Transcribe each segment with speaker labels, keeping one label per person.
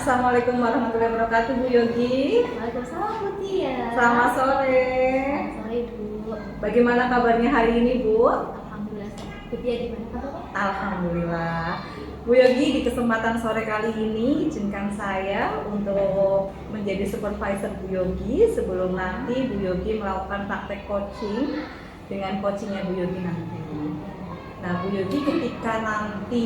Speaker 1: Assalamualaikum warahmatullahi wabarakatuh, Bu Yogi.
Speaker 2: Waalaikumsalam Bu Tia.
Speaker 1: Selamat sore.
Speaker 2: Selamat sore Bu.
Speaker 1: Bagaimana kabarnya hari ini, Bu?
Speaker 2: Alhamdulillah. Bu Tia gimana kabarnya?
Speaker 1: Alhamdulillah. Bu Yogi, di kesempatan sore kali ini izinkan saya untuk menjadi supervisor Bu Yogi sebelum nanti Bu Yogi melakukan praktek coaching dengan coachingnya Bu Yogi nanti. Nah, Bu Yogi ketika nanti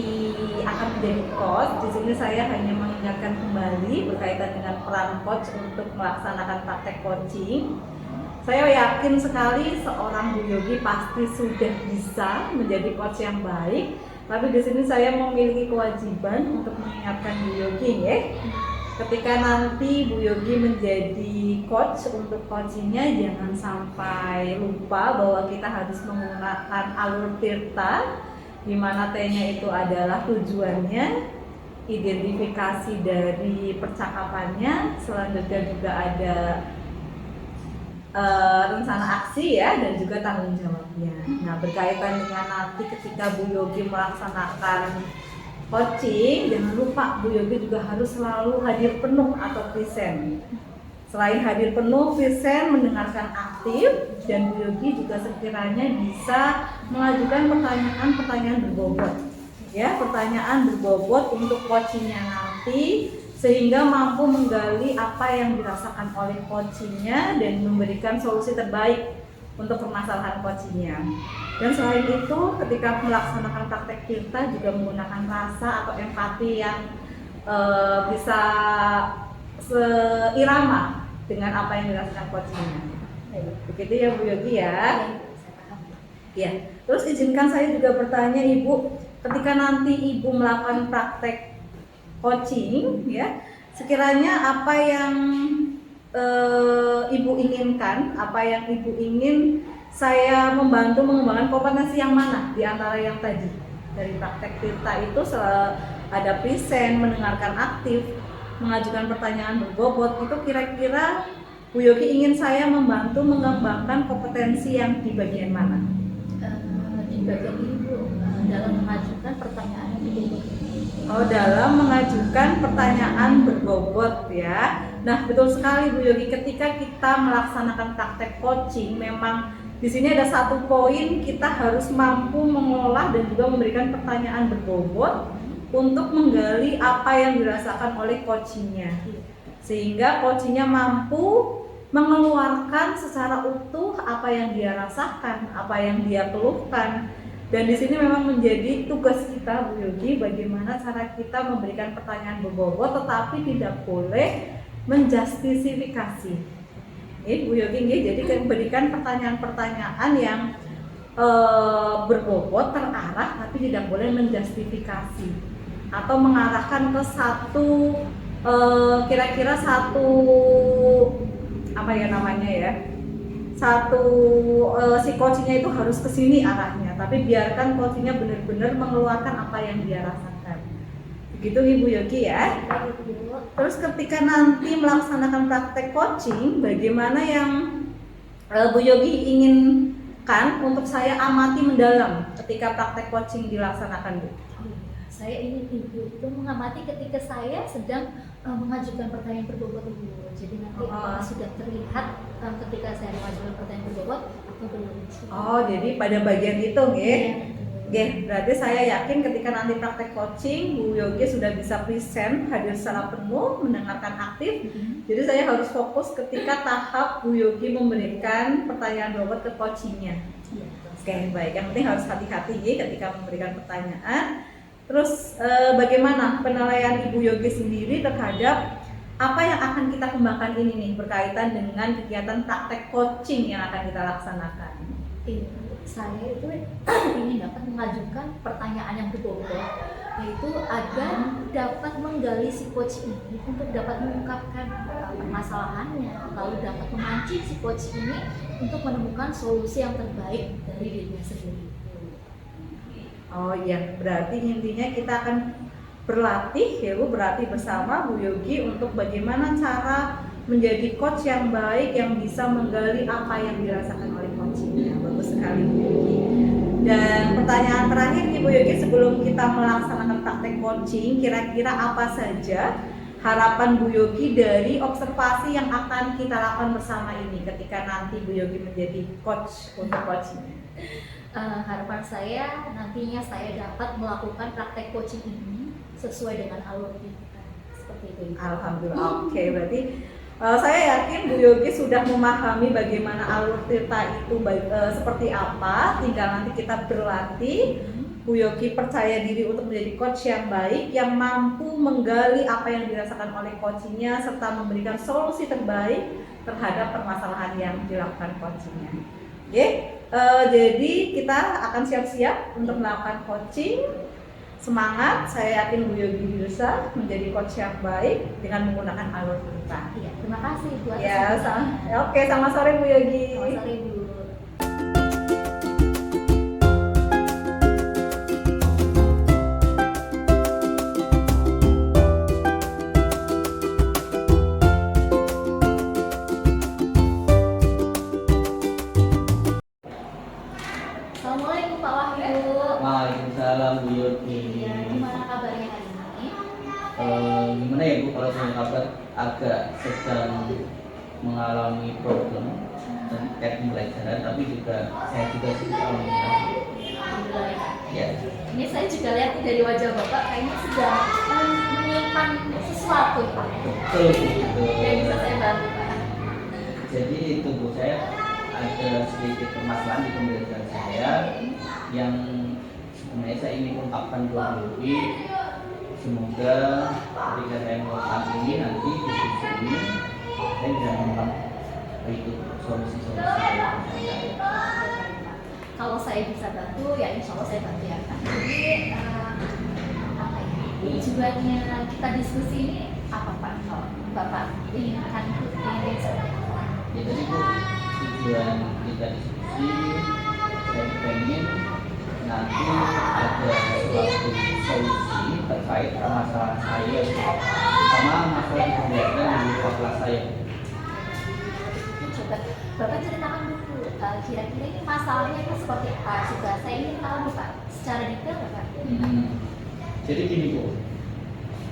Speaker 1: akan menjadi coach, di sini saya hanya mengingatkan kembali berkaitan dengan peran coach untuk melaksanakan praktek coaching. Saya yakin sekali seorang Bu Yogi pasti sudah bisa menjadi coach yang baik. Tapi di sini saya memiliki kewajiban untuk mengingatkan Bu Yogi, ya. Ketika nanti Bu Yogi menjadi coach untuk coachingnya, jangan sampai lupa bahwa kita harus menggunakan alur tirta, di mana T-nya itu adalah tujuannya, identifikasi dari percakapannya, selanjutnya juga ada rencana aksi ya, dan juga tanggung jawabnya. Nah, berkaitan dengan nanti ketika Bu Yogi melaksanakan coaching, jangan lupa Bu Yogi juga harus selalu hadir penuh atau present. Selain hadir penuh, present, mendengarkan aktif, dan Bu Yogi juga sekiranya bisa mengajukan pertanyaan-pertanyaan berbobot. Ya, pertanyaan berbobot untuk coachingnya nanti, sehingga mampu menggali apa yang dirasakan oleh coachingnya dan memberikan solusi terbaik untuk permasalahan coachingnya. Dan selain itu, ketika melaksanakan praktek tirta juga menggunakan rasa atau empati yang bisa seirama dengan apa yang dirasakan coachingnya. Begitu ya Bu Yogi ya. Ya. Terus izinkan saya juga bertanya Ibu, ketika nanti Ibu melakukan praktek coaching, ya, sekiranya apa yang Ibu inginkan, apa yang Ibu ingin saya membantu mengembangkan kompetensi yang mana di antara yang tadi dari praktek tirta itu ada present, mendengarkan aktif, mengajukan pertanyaan berbobot, itu kira-kira Bu Yogi ingin saya membantu mengembangkan kompetensi yang di bagian mana?
Speaker 2: Di bagian Ibu dalam mengajukan pertanyaan yang berbobot.
Speaker 1: Oh, dalam mengajukan pertanyaan berbobot ya. Nah, betul sekali Bu Yogi, ketika kita melaksanakan praktek coaching memang di sini ada satu poin, kita harus mampu mengolah dan juga memberikan pertanyaan berbobot untuk menggali apa yang dirasakan oleh coachingnya, sehingga coachingnya mampu mengeluarkan secara utuh apa yang dia rasakan, apa yang dia keluhkan. Dan di sini memang menjadi tugas kita Bu Yogi, bagaimana cara kita memberikan pertanyaan berbobot tetapi tidak boleh menjustifikasi. Bu Yogi, jadi memberikan pertanyaan-pertanyaan yang berbobot, terarah, tapi tidak boleh menjustifikasi atau mengarahkan ke satu kira-kira satu apa ya namanya ya, satu si coachingnya itu harus kesini arahnya, tapi biarkan coachingnya benar-benar mengeluarkan apa yang dia rasakan. Begitu Ibu Yogi ya. Terus ketika nanti melaksanakan praktek coaching, bagaimana yang Bu Yogi inginkan untuk saya amati mendalam ketika praktek coaching dilaksanakan, Bu?
Speaker 2: Saya ingin Ibu itu mengamati ketika saya sedang mengajukan pertanyaan berbobot Ibu. Jadi nanti apakah sudah terlihat ketika saya mengajukan pertanyaan berbobot atau belum?
Speaker 1: Oh, jadi pada bagian itu, nggih. Oke, berarti saya yakin ketika nanti praktek coaching, Bu Yogi sudah bisa present, hadir secara penuh, mendengarkan aktif. Jadi saya harus fokus ketika tahap Bu Yogi memberikan pertanyaan bobot ke coachingnya. Oke, baik. Yang penting harus hati-hati ya ketika memberikan pertanyaan. Terus bagaimana penilaian Ibu Yogi sendiri terhadap apa yang akan kita kembangkan ini nih berkaitan dengan kegiatan praktek coaching yang akan kita laksanakan?
Speaker 2: Saya itu ingin dapat mengajukan pertanyaan yang berbobot, yaitu agar dapat menggali si coach ini untuk dapat mengungkapkan permasalahannya, lalu dapat memancing si coach ini untuk menemukan solusi yang terbaik dari dirinya sendiri.
Speaker 1: Oh iya, berarti intinya kita akan berlatih ya Bu, berlatih bersama Bu Yogi untuk bagaimana cara menjadi coach yang baik yang bisa menggali apa yang dirasakan oleh coachingnya. Bagus sekali Bu Yogi. Dan pertanyaan terakhir nih Bu Yogi, sebelum kita melaksanakan praktek coaching, kira-kira apa saja harapan Bu Yogi dari observasi yang akan kita lakukan bersama ini ketika nanti Bu Yogi menjadi coach untuk coaching?
Speaker 2: Harapan saya nantinya saya dapat melakukan praktek coaching ini sesuai dengan alur kita, seperti itu.
Speaker 1: Alhamdulillah. Oke, berarti saya yakin Bu Yogi sudah memahami bagaimana alur tirta itu seperti apa. Tinggal nanti kita berlatih. Bu Yogi percaya diri untuk menjadi coach yang baik, yang mampu menggali apa yang dirasakan oleh coachingnya serta memberikan solusi terbaik terhadap permasalahan yang dilakukan coachingnya. Oke, jadi kita akan siap-siap untuk melakukan coaching. Semangat, saya yakin Bu Yogi bisa menjadi coach yang baik dengan menggunakan alur tirta.
Speaker 2: Iya, terima kasih Bu.
Speaker 1: Ya, oke, selamat sore Bu Yogi.
Speaker 2: Selamat sore Bu. Assalamualaikum Pak Wahyu.
Speaker 3: Waalaikumsalam Bu Yogi.
Speaker 2: Iya, gimana kabarnya hari ini?
Speaker 3: Gimana ya Bu, kalau saya kabar agak sedang mengalami problem terkait pembelajaran, tapi juga saya juga sudah alhamdulillah.
Speaker 2: Alhamdulillah ya.
Speaker 3: Ya,
Speaker 2: Ini saya juga lihat dari wajah Bapak kayaknya sedang menyimpan sesuatu ya Pak.
Speaker 3: betul betul.
Speaker 2: Yang bisa saya bantu Pak.
Speaker 3: Jadi itu Bu, saya ada sedikit permasalahan di pembelajaran saya yang sebenarnya saya ingin ungkapkan ke Bu Yogi. Semoga ketika saya melakukan ini nanti di sisi ini saya bisa menemukan itu solusi-solusi dari permasalahan saya.
Speaker 2: Kalau saya bisa bantu ya insya Allah saya bantu ya Pak. Jadi apa ya? Tujuannya kita diskusi ini apa Pak? Kalau Bapak inginkan ingin seperti apa?
Speaker 3: Ya tadi Bu, tujuan kita diskusi saya pengen nanti ada suatu solusi terkait permasalahan saya sama masalah di pembelajaran di luar kelas saya.
Speaker 2: Coba Bapak ceritakan dulu kira-kira ini masalahnya itu seperti apa juga saya ingin tahu nih Pak secara detail ya Pak.
Speaker 3: Jadi gini Bu,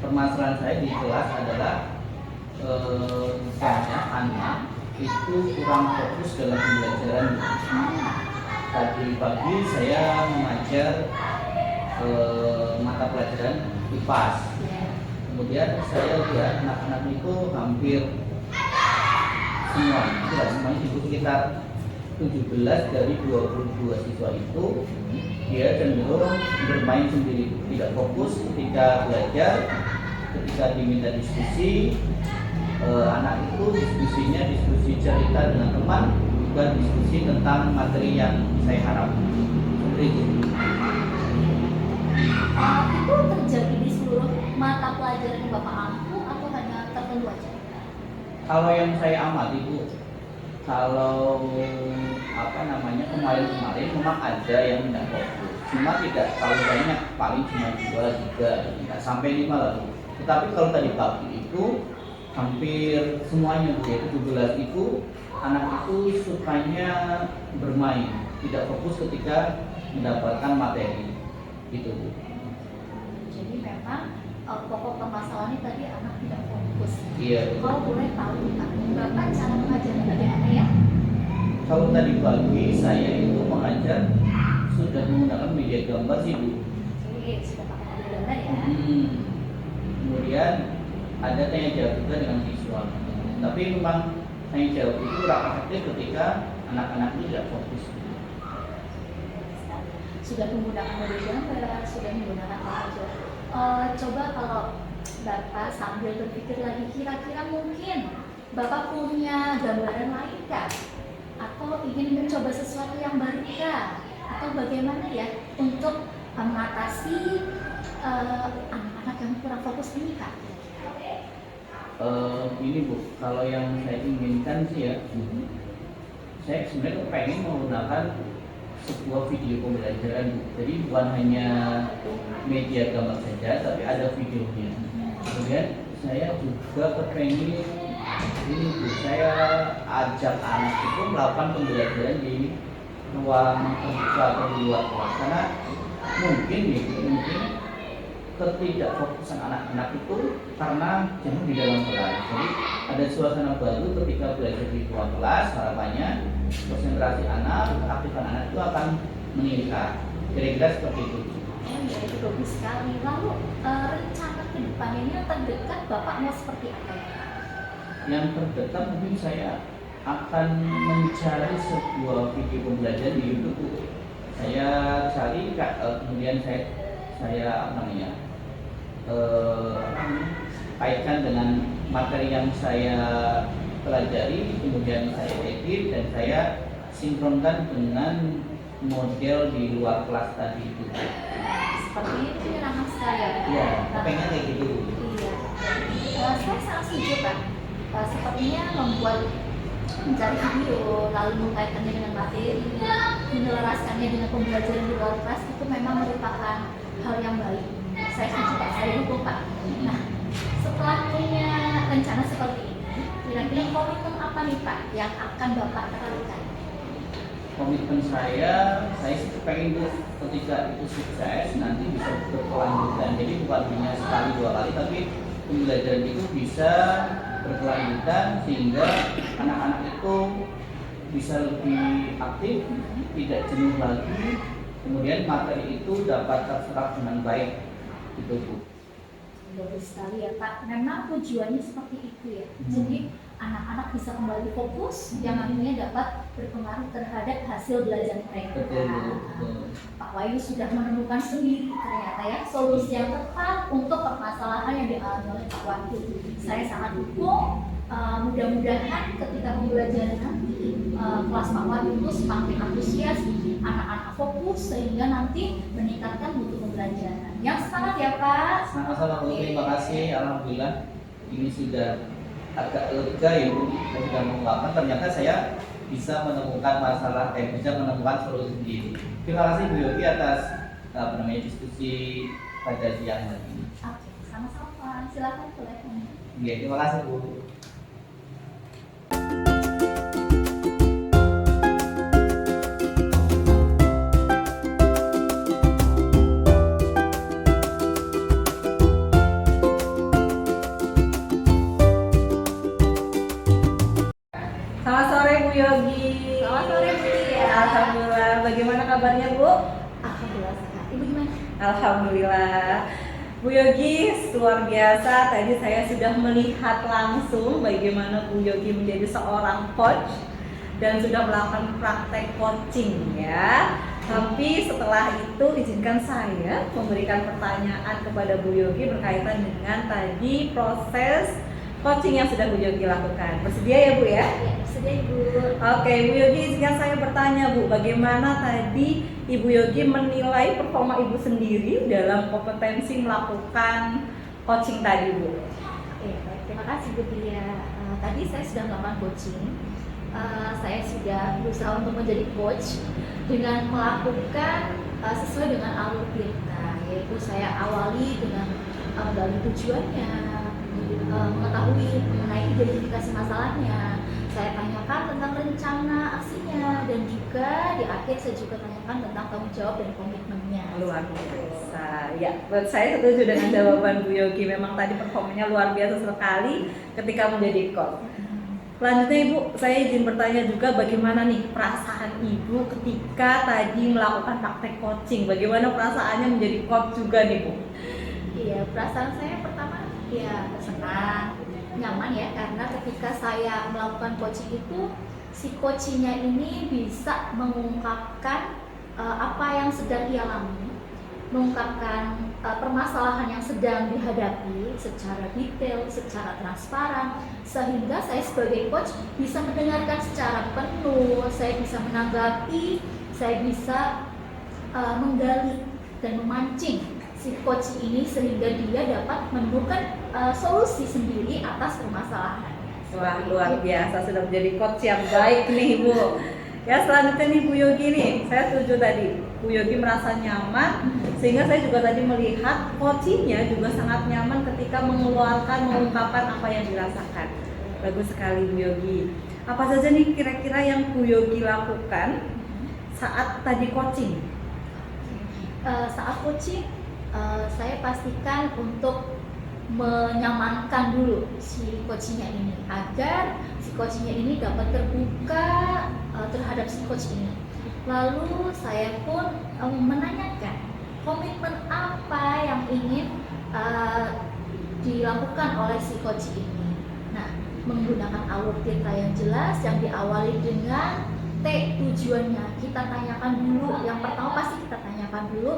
Speaker 3: permasalahan saya di kelas adalah banyak anak itu kurang fokus dalam pembelajaran. Tadi pagi saya mengajar mata pelajaran IPAS. Kemudian saya lihat anak-anak itu hampir semua, tidak semuanya itu sekitar 17 dari 22 siswa itu dia cenderung bermain sendiri, tidak fokus ketika belajar, ketika diminta diskusi. Anak itu diskusinya diskusi cerita dengan teman, bukan diskusi tentang materi yang saya harap. Seperti itu.
Speaker 2: Itu terjadi di seluruh mata pelajaran yang Bapak ampu atau hanya tertentu aja?
Speaker 3: Kalau yang saya amati Bu, kalau kemarin memang ada yang tidak fokus, cuma tidak terlalu banyak, paling cuma 2, 3, tidak sampai 5 lah Bu. Tetapi kalau tadi pagi itu hampir semuanya Bu, yaitu 17 itu anak itu sukanya bermain, tidak fokus ketika mendapatkan materi, gitu Bu.
Speaker 2: Jadi memang pokok permasalahannya tadi anak tidak fokus.
Speaker 3: Iya.
Speaker 2: Kalau boleh tahu Pak, Bapak cara mengajarnya bagaimana ya?
Speaker 3: Kalau tadi pagi saya itu mengajar sudah menggunakan media gambar sih Bu.
Speaker 2: Oke, sudah pakai media gambar ya?
Speaker 3: Kemudian ada tanya jawab juga dengan siswa. Tapi memang tanya jawab itu kurang efektif ketika anak-anak itu tidak fokus.
Speaker 2: Sudah menggunakan media gambar, sudah menggunakan apa. Coba kalau Bapak sambil berpikir lagi kira-kira mungkin Bapak punya gambaran lain kah? Atau ingin mencoba sesuatu yang baru kah? Atau bagaimana ya untuk mengatasi anak-anak yang kurang fokus ini kak?
Speaker 3: Ini Bu, kalau yang saya inginkan sih ya, saya sebenarnya pengen menggunakan sebuah video pembelajaran Bu. Jadi bukan hanya media gambar saja, tapi ada videonya. Kemudian saya juga kepengen ini Bu, saya ajak anak itu melakukan pembelajaran di ruang terbuka atau di luar kelas, karena mungkin ketidakfokusan anak-anak itu karena jenuh di dalam kelas. Jadi ada suasana baru ketika belajar di luar kelas, harapannya konsentrasi anak, keaktifan anak itu akan meningkat. Kira-kira seperti itu.
Speaker 2: Oh iya, itu bagus sekali. Lalu rencana kedepannya yang terdekat Bapak mau seperti apa ya?
Speaker 3: Yang terdekat mungkin saya akan mencari sebuah video pembelajaran di YouTube. Saya cari, kemudian saya apa namanya, kaitkan dengan materi yang saya pelajari, kemudian saya edit dan saya sinkronkan dengan model di luar kelas tadi itu.
Speaker 2: Seperti itu menyenangkan sekali ya.
Speaker 3: Iya, pengen kayak gitu.
Speaker 2: Iya. Saya sangat setuju Pak. Sepertinya membuat mencari video lalu mengkaitkannya dengan materi, menyelaraskannya dengan pembelajaran di luar kelas itu memang merupakan hal yang baik. Saya setuju Pak, saya dukung Pak. Nah, setelah punya rencana seperti ini, kira-kira komitmen apa nih Pak yang akan Bapak terapkan?
Speaker 3: Komitmen saya sih pengen tuh ketika itu sukses nanti bisa berkelanjutan. Jadi bukan hanya sekali dua kali, tapi pembelajaran itu bisa berkelanjutan sehingga anak-anak itu bisa lebih aktif, tidak jenuh lagi, kemudian materi itu dapat terserap dengan baik, gitu Bu.
Speaker 2: Bagus sekali ya Pak. Memang tujuannya seperti itu ya. Jadi anak-anak bisa kembali fokus yang nantinya dapat berpengaruh terhadap hasil belajar mereka.
Speaker 3: Betul.
Speaker 2: Pak Wahyu sudah menemukan sendiri ternyata ya solusi yang tepat untuk permasalahan yang dialami oleh Pak Wahyu. Saya sangat dukung. Mudah-mudahan ketika pembelajaran nanti kelas Pak Wahyu itu semakin antusias, anak-anak fokus sehingga nanti meningkatkan mutu pembelajaran. Yang semangat ya Pak.
Speaker 3: Sama-sama Bu, terima kasih. Alhamdulillah ini sudah agak lega ya Bu. Saya sudah mengungkapkan ternyata saya bisa menemukan solusi sendiri. Terima kasih Bu Yogi atas diskusi pada siang hari ini.
Speaker 2: Oke, sama-sama. Silakan teleponnya.
Speaker 3: Oke, terima kasih Bu.
Speaker 1: Selamat sore Bu Yogi.
Speaker 2: Selamat sore Bu Tia.
Speaker 1: Alhamdulillah. Bagaimana kabarnya Bu?
Speaker 2: Alhamdulillah sehat. Ibu gimana?
Speaker 1: Alhamdulillah. Bu Yogi luar biasa. Tadi saya sudah melihat langsung bagaimana Bu Yogi menjadi seorang coach dan sudah melakukan praktek coaching ya. Tapi setelah itu izinkan saya memberikan pertanyaan kepada Bu Yogi berkaitan dengan tadi proses coaching yang sudah Bu Yogi lakukan. Bersedia ya Bu ya?
Speaker 2: Ya, bersedia Ibu.
Speaker 1: Oke, Bu Yogi, izinkan saya bertanya Bu, bagaimana tadi Ibu Yogi menilai performa Ibu sendiri dalam kompetensi melakukan coaching tadi Bu?
Speaker 2: Baik, terima kasih Bu Tia. Tadi saya sudah melakukan coaching. Saya sudah berusaha untuk menjadi coach dengan melakukan sesuai dengan alur kita, yaitu saya awali dengan menggali tujuannya, mengetahui mengenai identifikasi masalahnya. Saya tanyakan tentang rencana aksinya dan juga di akhir saya juga tanyakan tentang tanggung jawab dan komitmennya.
Speaker 1: Luar biasa. Ya, saya setuju dengan jawaban Bu Yogi. Memang tadi performanya luar biasa sekali ketika menjadi coach. Selanjutnya Ibu, saya izin bertanya juga bagaimana nih perasaan Ibu ketika tadi melakukan praktek coaching. Bagaimana perasaannya menjadi coach juga nih Bu?
Speaker 2: Iya, perasaan saya pertama ya senang, nyaman ya, karena ketika saya melakukan coaching itu si coachingnya ini bisa mengungkapkan apa yang sedang ia alami, mengungkapkan permasalahan yang sedang dihadapi secara detail, secara transparan, sehingga saya sebagai coach bisa mendengarkan secara penuh, saya bisa menanggapi, saya bisa menggali dan memancing si coach ini sehingga dia dapat menemukan solusi sendiri atas permasalahan.
Speaker 1: Wah, luar biasa, sudah menjadi coach yang baik nih Bu. Ya, selanjutnya nih Bu Yogi nih, saya setuju tadi Bu Yogi merasa nyaman, sehingga saya juga tadi melihat coachingnya juga sangat nyaman ketika mengungkapkan apa yang dirasakan. Bagus sekali Bu Yogi. Apa saja nih kira-kira yang Bu Yogi lakukan saat tadi coaching?
Speaker 2: Saat coaching saya pastikan untuk menyamankan dulu si coachnya ini agar si coachnya ini dapat terbuka terhadap si coach ini. Lalu saya pun menanyakan komitmen apa yang ingin dilakukan oleh si coach ini. Nah, menggunakan alur tirta yang jelas yang diawali dengan T, tujuannya kita tanyakan dulu. Yang pertama pasti kita tanyakan dulu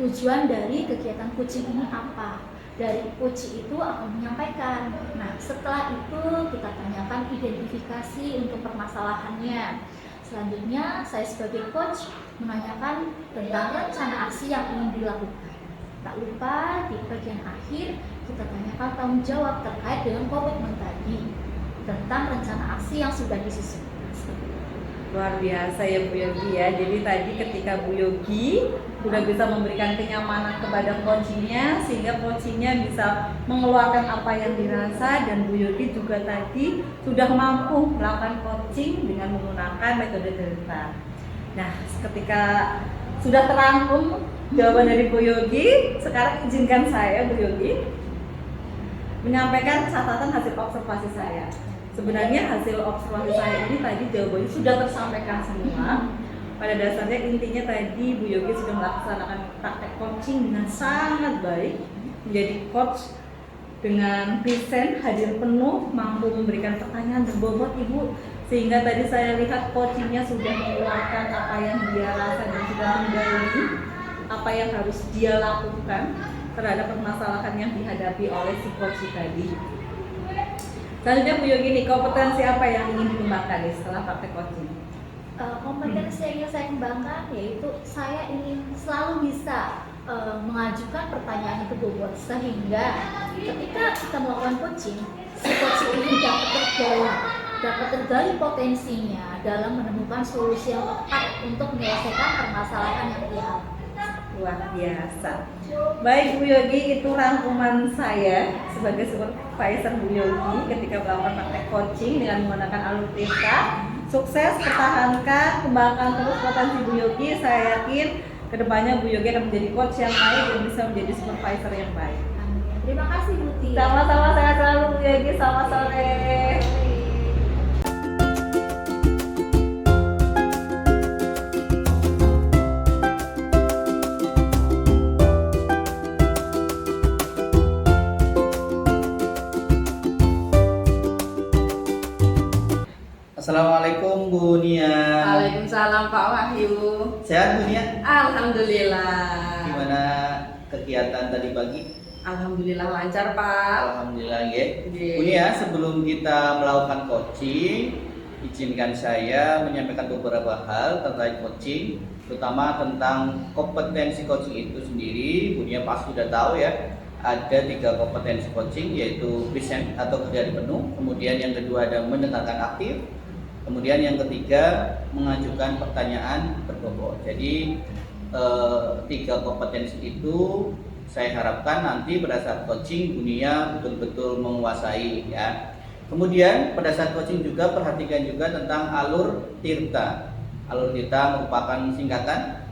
Speaker 2: tujuan dari kegiatan coaching ini apa. Dari coach itu akan menyampaikan. Nah, setelah itu kita tanyakan identifikasi untuk permasalahannya. Selanjutnya saya sebagai coach menanyakan tentang rencana aksi yang ingin dilakukan. Tak lupa di bagian akhir kita tanyakan tanggung jawab terkait dengan komitmen tadi tentang rencana aksi yang sudah disusun.
Speaker 1: Luar biasa ya Bu Yogi ya. Jadi tadi ketika Bu Yogi sudah bisa memberikan kenyamanan kepada coachingnya sehingga coachingnya bisa mengeluarkan apa yang dirasa, dan Bu Yogi juga tadi sudah mampu melakukan coaching dengan menggunakan metode Delta. Nah, ketika sudah terangkum jawaban dari Bu Yogi, sekarang izinkan saya Bu Yogi menyampaikan catatan hasil observasi saya. Sebenarnya hasil observasi saya ini tadi jawabannya sudah tersampaikan semua. Pada dasarnya intinya tadi Bu Yogi sudah melaksanakan praktek coaching dengan sangat baik, menjadi coach dengan present, hadir penuh, mampu memberikan pertanyaan berbobot Ibu, sehingga tadi saya lihat coachingnya sudah mengeluarkan apa yang dia rasa dan sudah menggali apa yang harus dia lakukan terhadap permasalahan yang dihadapi oleh si coach tadi. Selanjutnya Bu Yogi nih, kompetensi apa yang ingin dikembangkan nih setelah praktek coaching?
Speaker 2: Kompetensi yang ingin saya kembangkan yaitu saya ingin selalu bisa mengajukan pertanyaan itu bobot, sehingga ketika kita melakukan coaching, si coach ini dapat tergali potensinya dalam menemukan solusi yang tepat untuk menyelesaikan permasalahan yang dia alami.
Speaker 1: Luar biasa. Baik Bu Yogi, itu rangkuman saya sebagai supervisor Bu Yogi ketika melakukan praktek coaching dengan menggunakan alur tirta. Sukses, pertahankan, kembangkan terus potensi Bu Yogi. Saya yakin kedepannya Bu Yogi akan menjadi coach yang baik dan bisa menjadi supervisor yang baik.
Speaker 2: Amin. Terima kasih Buti.
Speaker 1: Sama-sama, sehat selalu Bu Yogi. Selamat sore.
Speaker 3: Assalamualaikum Bu Nia.
Speaker 4: Waalaikumsalam Pak Wahyu.
Speaker 3: Sehat Bu Nia?
Speaker 4: Alhamdulillah.
Speaker 3: Gimana kegiatan tadi pagi?
Speaker 4: Alhamdulillah lancar Pak.
Speaker 3: Alhamdulillah ya.
Speaker 4: Iya.
Speaker 3: Bu Nia, sebelum kita melakukan coaching, izinkan saya menyampaikan beberapa hal terkait coaching, terutama tentang kompetensi coaching itu sendiri. Bu Nia pasti sudah tahu ya. Ada 3 kompetensi coaching, yaitu present atau kerja penuh, kemudian yang kedua ada mendengarkan aktif, kemudian yang ketiga mengajukan pertanyaan berbobot. Jadi 3 kompetensi itu saya harapkan nanti pada saat coaching dunia betul-betul menguasai ya. Kemudian pada saat coaching juga perhatikan juga tentang alur tirta. Alur tirta merupakan singkatan,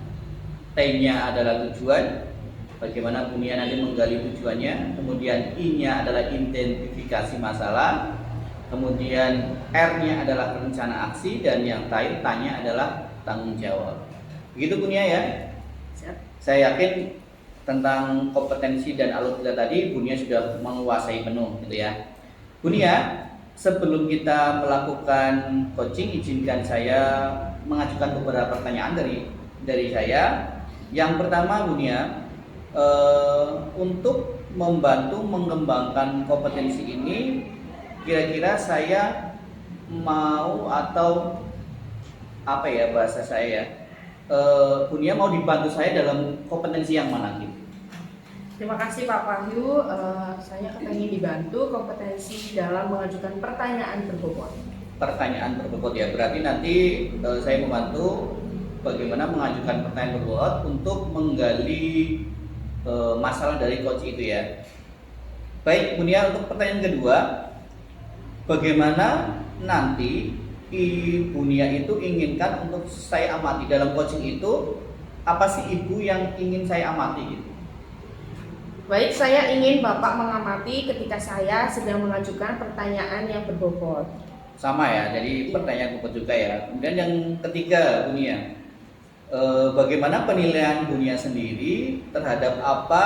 Speaker 3: T-nya adalah tujuan, bagaimana dunia nanti menggali tujuannya. Kemudian I-nya adalah identifikasi masalah. Kemudian R-nya adalah rencana aksi, dan yang T-nya adalah tanggung jawab. Begitu Bunia ya. Saya yakin tentang kompetensi dan alur kita tadi Bunia sudah menguasai penuh gitu ya. Bunia, sebelum kita melakukan coaching, izinkan saya mengajukan beberapa pertanyaan dari saya. Yang pertama Bunia, untuk membantu mengembangkan kompetensi ini, kira-kira saya mau atau apa ya bahasa saya, Bunia mau dibantu saya dalam kompetensi yang mana gitu?
Speaker 4: Terima kasih Pak Wahyu. Saya ingin dibantu kompetensi dalam mengajukan pertanyaan berbobot.
Speaker 3: Pertanyaan berbobot ya, berarti nanti saya membantu bagaimana mengajukan pertanyaan berbobot untuk menggali masalah dari coach itu ya. Baik Bunia, untuk pertanyaan kedua, bagaimana nanti Ibu Nia itu inginkan untuk saya amati dalam coaching itu, apa sih Ibu yang ingin saya amati gitu?
Speaker 4: Baik, saya ingin Bapak mengamati ketika saya sedang mengajukan pertanyaan yang berbobot.
Speaker 3: Sama ya, jadi pertanyaan bobot juga ya. Kemudian yang ketiga, Bunia, bagaimana penilaian Bunia sendiri terhadap apa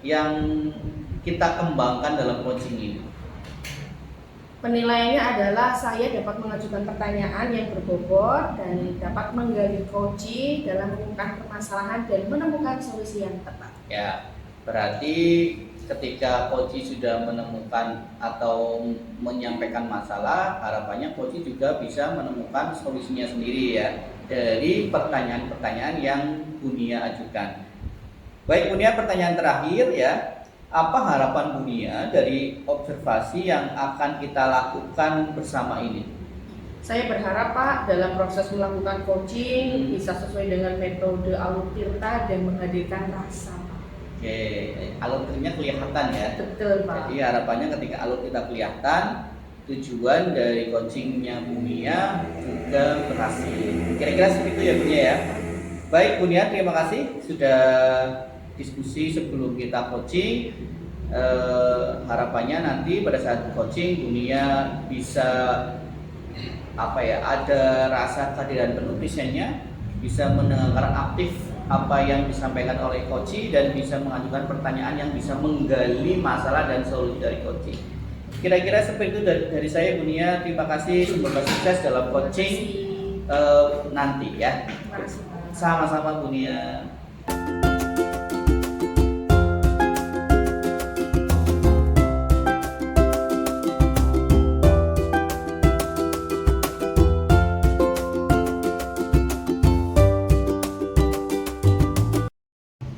Speaker 3: yang kita kembangkan dalam coaching ini?
Speaker 4: Penilaiannya adalah saya dapat mengajukan pertanyaan yang berbobot dan dapat menggali coaching dalam menemukan permasalahan dan menemukan solusi yang tepat.
Speaker 3: Ya, berarti ketika coach sudah menemukan atau menyampaikan masalah, harapannya coach juga bisa menemukan solusinya sendiri ya dari pertanyaan-pertanyaan yang Bunia ajukan. Baik Bunia, pertanyaan terakhir ya. Apa harapan Bunia dari observasi yang akan kita lakukan bersama ini?
Speaker 4: Saya berharap Pak dalam proses melakukan coaching bisa sesuai dengan metode Alur Tirta dan menghadirkan rasa.
Speaker 3: Oke, alur tirtanya kelihatan ya.
Speaker 4: Betul Pak.
Speaker 3: Jadi harapannya ketika alur kita kelihatan, tujuan dari coachingnya Bunia juga berhasil. Kira-kira seperti itu ya Bunia ya. Baik Bunia, terima kasih sudah diskusi sebelum kita coaching. Harapannya nanti pada saat coaching Bunia bisa ada rasa kehadiran penuh misalnya, bisa mendengarkan aktif apa yang disampaikan oleh coach dan bisa mengajukan pertanyaan yang bisa menggali masalah dan solusi dari coach. Kira-kira seperti itu dari saya Bunia. Terima kasih, semoga sukses dalam coaching nanti ya.
Speaker 4: Terima kasih Pak.
Speaker 3: Sama-sama Bunia.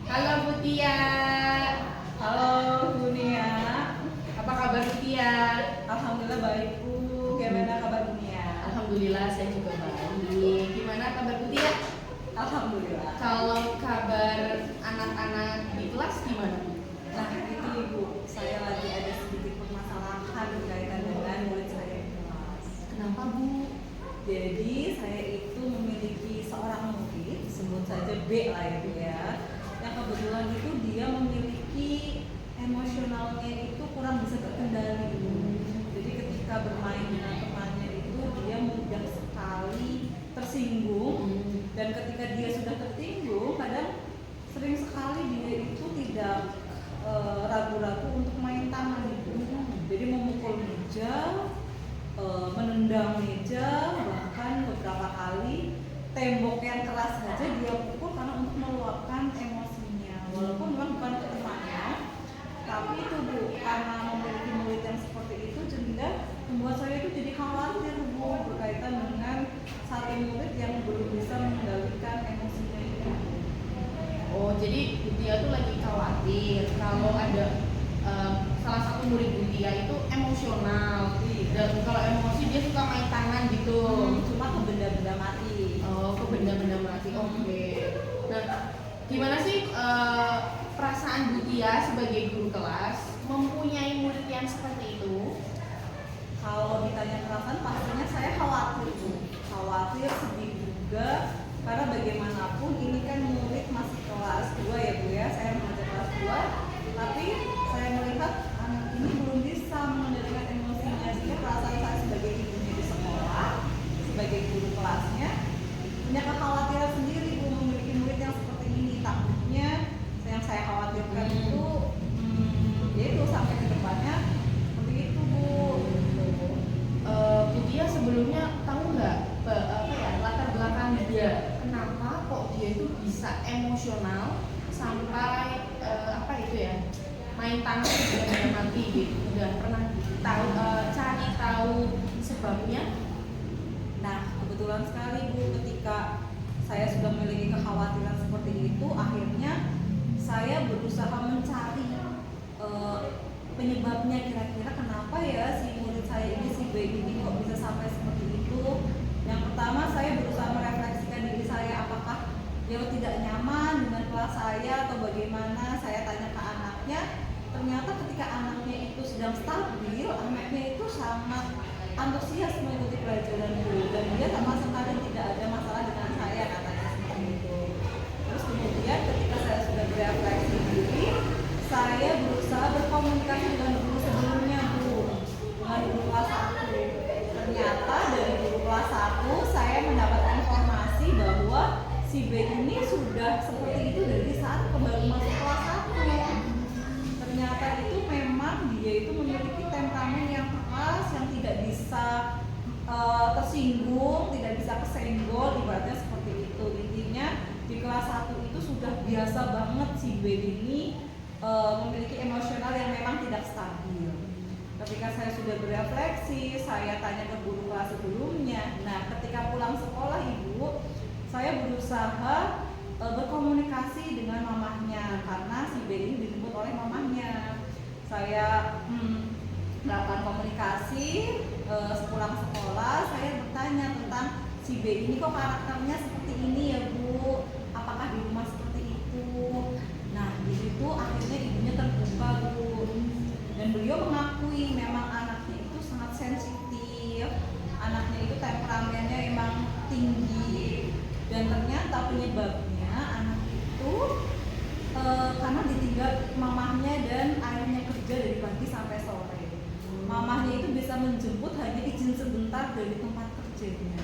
Speaker 4: Halo Bu Tia.
Speaker 1: Halo Bunia.
Speaker 4: Apa kabar Bu Tia?
Speaker 1: Alhamdulillah baik Bu. Gimana kabar Bunia?
Speaker 4: Alhamdulillah saya juga baik. Gimana kabar Bu Tia?
Speaker 1: Alhamdulillah.
Speaker 4: Kalau kabar anak-anak di kelas gimana Bu?
Speaker 1: Nah itu Ibu, saya lagi ada sedikit permasalahan berkaitan dengan murid saya di kelas.
Speaker 4: Kenapa Bu?
Speaker 1: Jadi saya itu memiliki seorang murid, sebut saja B lah ya Bu ya, yang kebetulan itu dia memiliki emosionalnya itu kurang bisa terkendali Bu. Jadi ketika bermain dengan temannya itu dia mudah sekali tersinggung, dan ketika dia sudah tersinggung kadang sering sekali dia itu tidak ragu-ragu untuk main tangan itu. Jadi memukul meja, menendang meja, bahkan beberapa kali tembok yang keras saja dia pukul karena untuk meluapkan emosinya. Walaupun memang bukan ke temannya, tapi itu Bu, karena memiliki murid yang seperti itu sehingga membuat saya itu jadi khawatir Bu berkaitan dengan satu murid yang belum bisa mengendalikan emosinya itu.
Speaker 4: Oh, jadi Bu Tia tuh lagi khawatir kalau ada salah satu murid Bu Tia itu emosional. Dan kalau emosi dia suka main tangan gitu.
Speaker 1: Cuma ke benda-benda mati.
Speaker 4: Oh, ke benda-benda mati. Oke. Nah, gimana sih perasaan Bu Tia sebagai guru kelas mempunyai murid yang seperti itu?
Speaker 1: Kalau ditanya perasaan pastinya saya khawatir Bu. Khawatir, sedih juga, karena bagaimanapun ini kan murid masih kelas 2 ya Bu ya. Saya mengajar kelas 2, tapi saya melihat anak ini belum bisa mengendalikan emosinya, sehingga perasaan saya sebagai ibunya di sekolah, sebagai guru kelasnya punya kekhawatiran sendiri Bu, memiliki murid yang seperti ini. Takutnya yang saya khawatirkan itu yaitu sampai ke depannya seperti itu Bu.
Speaker 4: Bu Tia sebelumnya tahu nggak latar belakang dia kenapa kok dia itu bisa emosional sampai main tangan juga mati gitu? Udah pernah cari tahu sebabnya?
Speaker 1: Nah, kebetulan sekali Bu, ketika saya sudah memiliki kekhawatiran seperti itu, akhirnya saya berusaha mencari penyebabnya, kira-kira kenapa ya si murid saya ini, si B ini kok bisa sampai seperti itu. Yang pertama, saya berusaha merefleksikan diri saya, apakah dia tidak nyaman dengan kelas saya atau bagaimana. Saya tanya ke anaknya, ternyata ketika anaknya itu sedang stabil, anaknya itu sangat antusias mengikuti pelajaran dulu, dan dia sama sekali tidak ada masalah dengan saya, katanya seperti itu. Terus kemudian ketika saya sudah berefleksi diri, saya seperti itu dari saat baru masuk kelas 1. Ternyata itu memang dia itu memiliki temperamen yang keras, yang tidak bisa tersinggung, tidak bisa kesenggol, ibaratnya seperti itu. Intinya di kelas 1 itu sudah biasa banget si B ini memiliki emosional yang memang tidak stabil. Ketika saya sudah berefleksi, saya tanya ke guru kelas sebelumnya. Nah, ketika pulang sekolah ibu, saya berusaha berkomunikasi dengan mamahnya karena si B ini dijemput oleh mamahnya. Saya melakukan komunikasi sepulang sekolah. Saya bertanya tentang si B ini kok karakternya seperti ini ya Bu, apakah di rumah seperti itu. Nah, di situ akhirnya ibunya terbuka Bu, dan beliau mengakui memang anaknya itu sangat sensitif, anaknya itu temperamennya emang tinggi, dan ternyata penyebabnya anak itu karena ditinggal mamahnya dan ayahnya kerja dari pagi sampai sore. Mamahnya itu bisa menjemput hanya izin sebentar dari tempat kerjanya,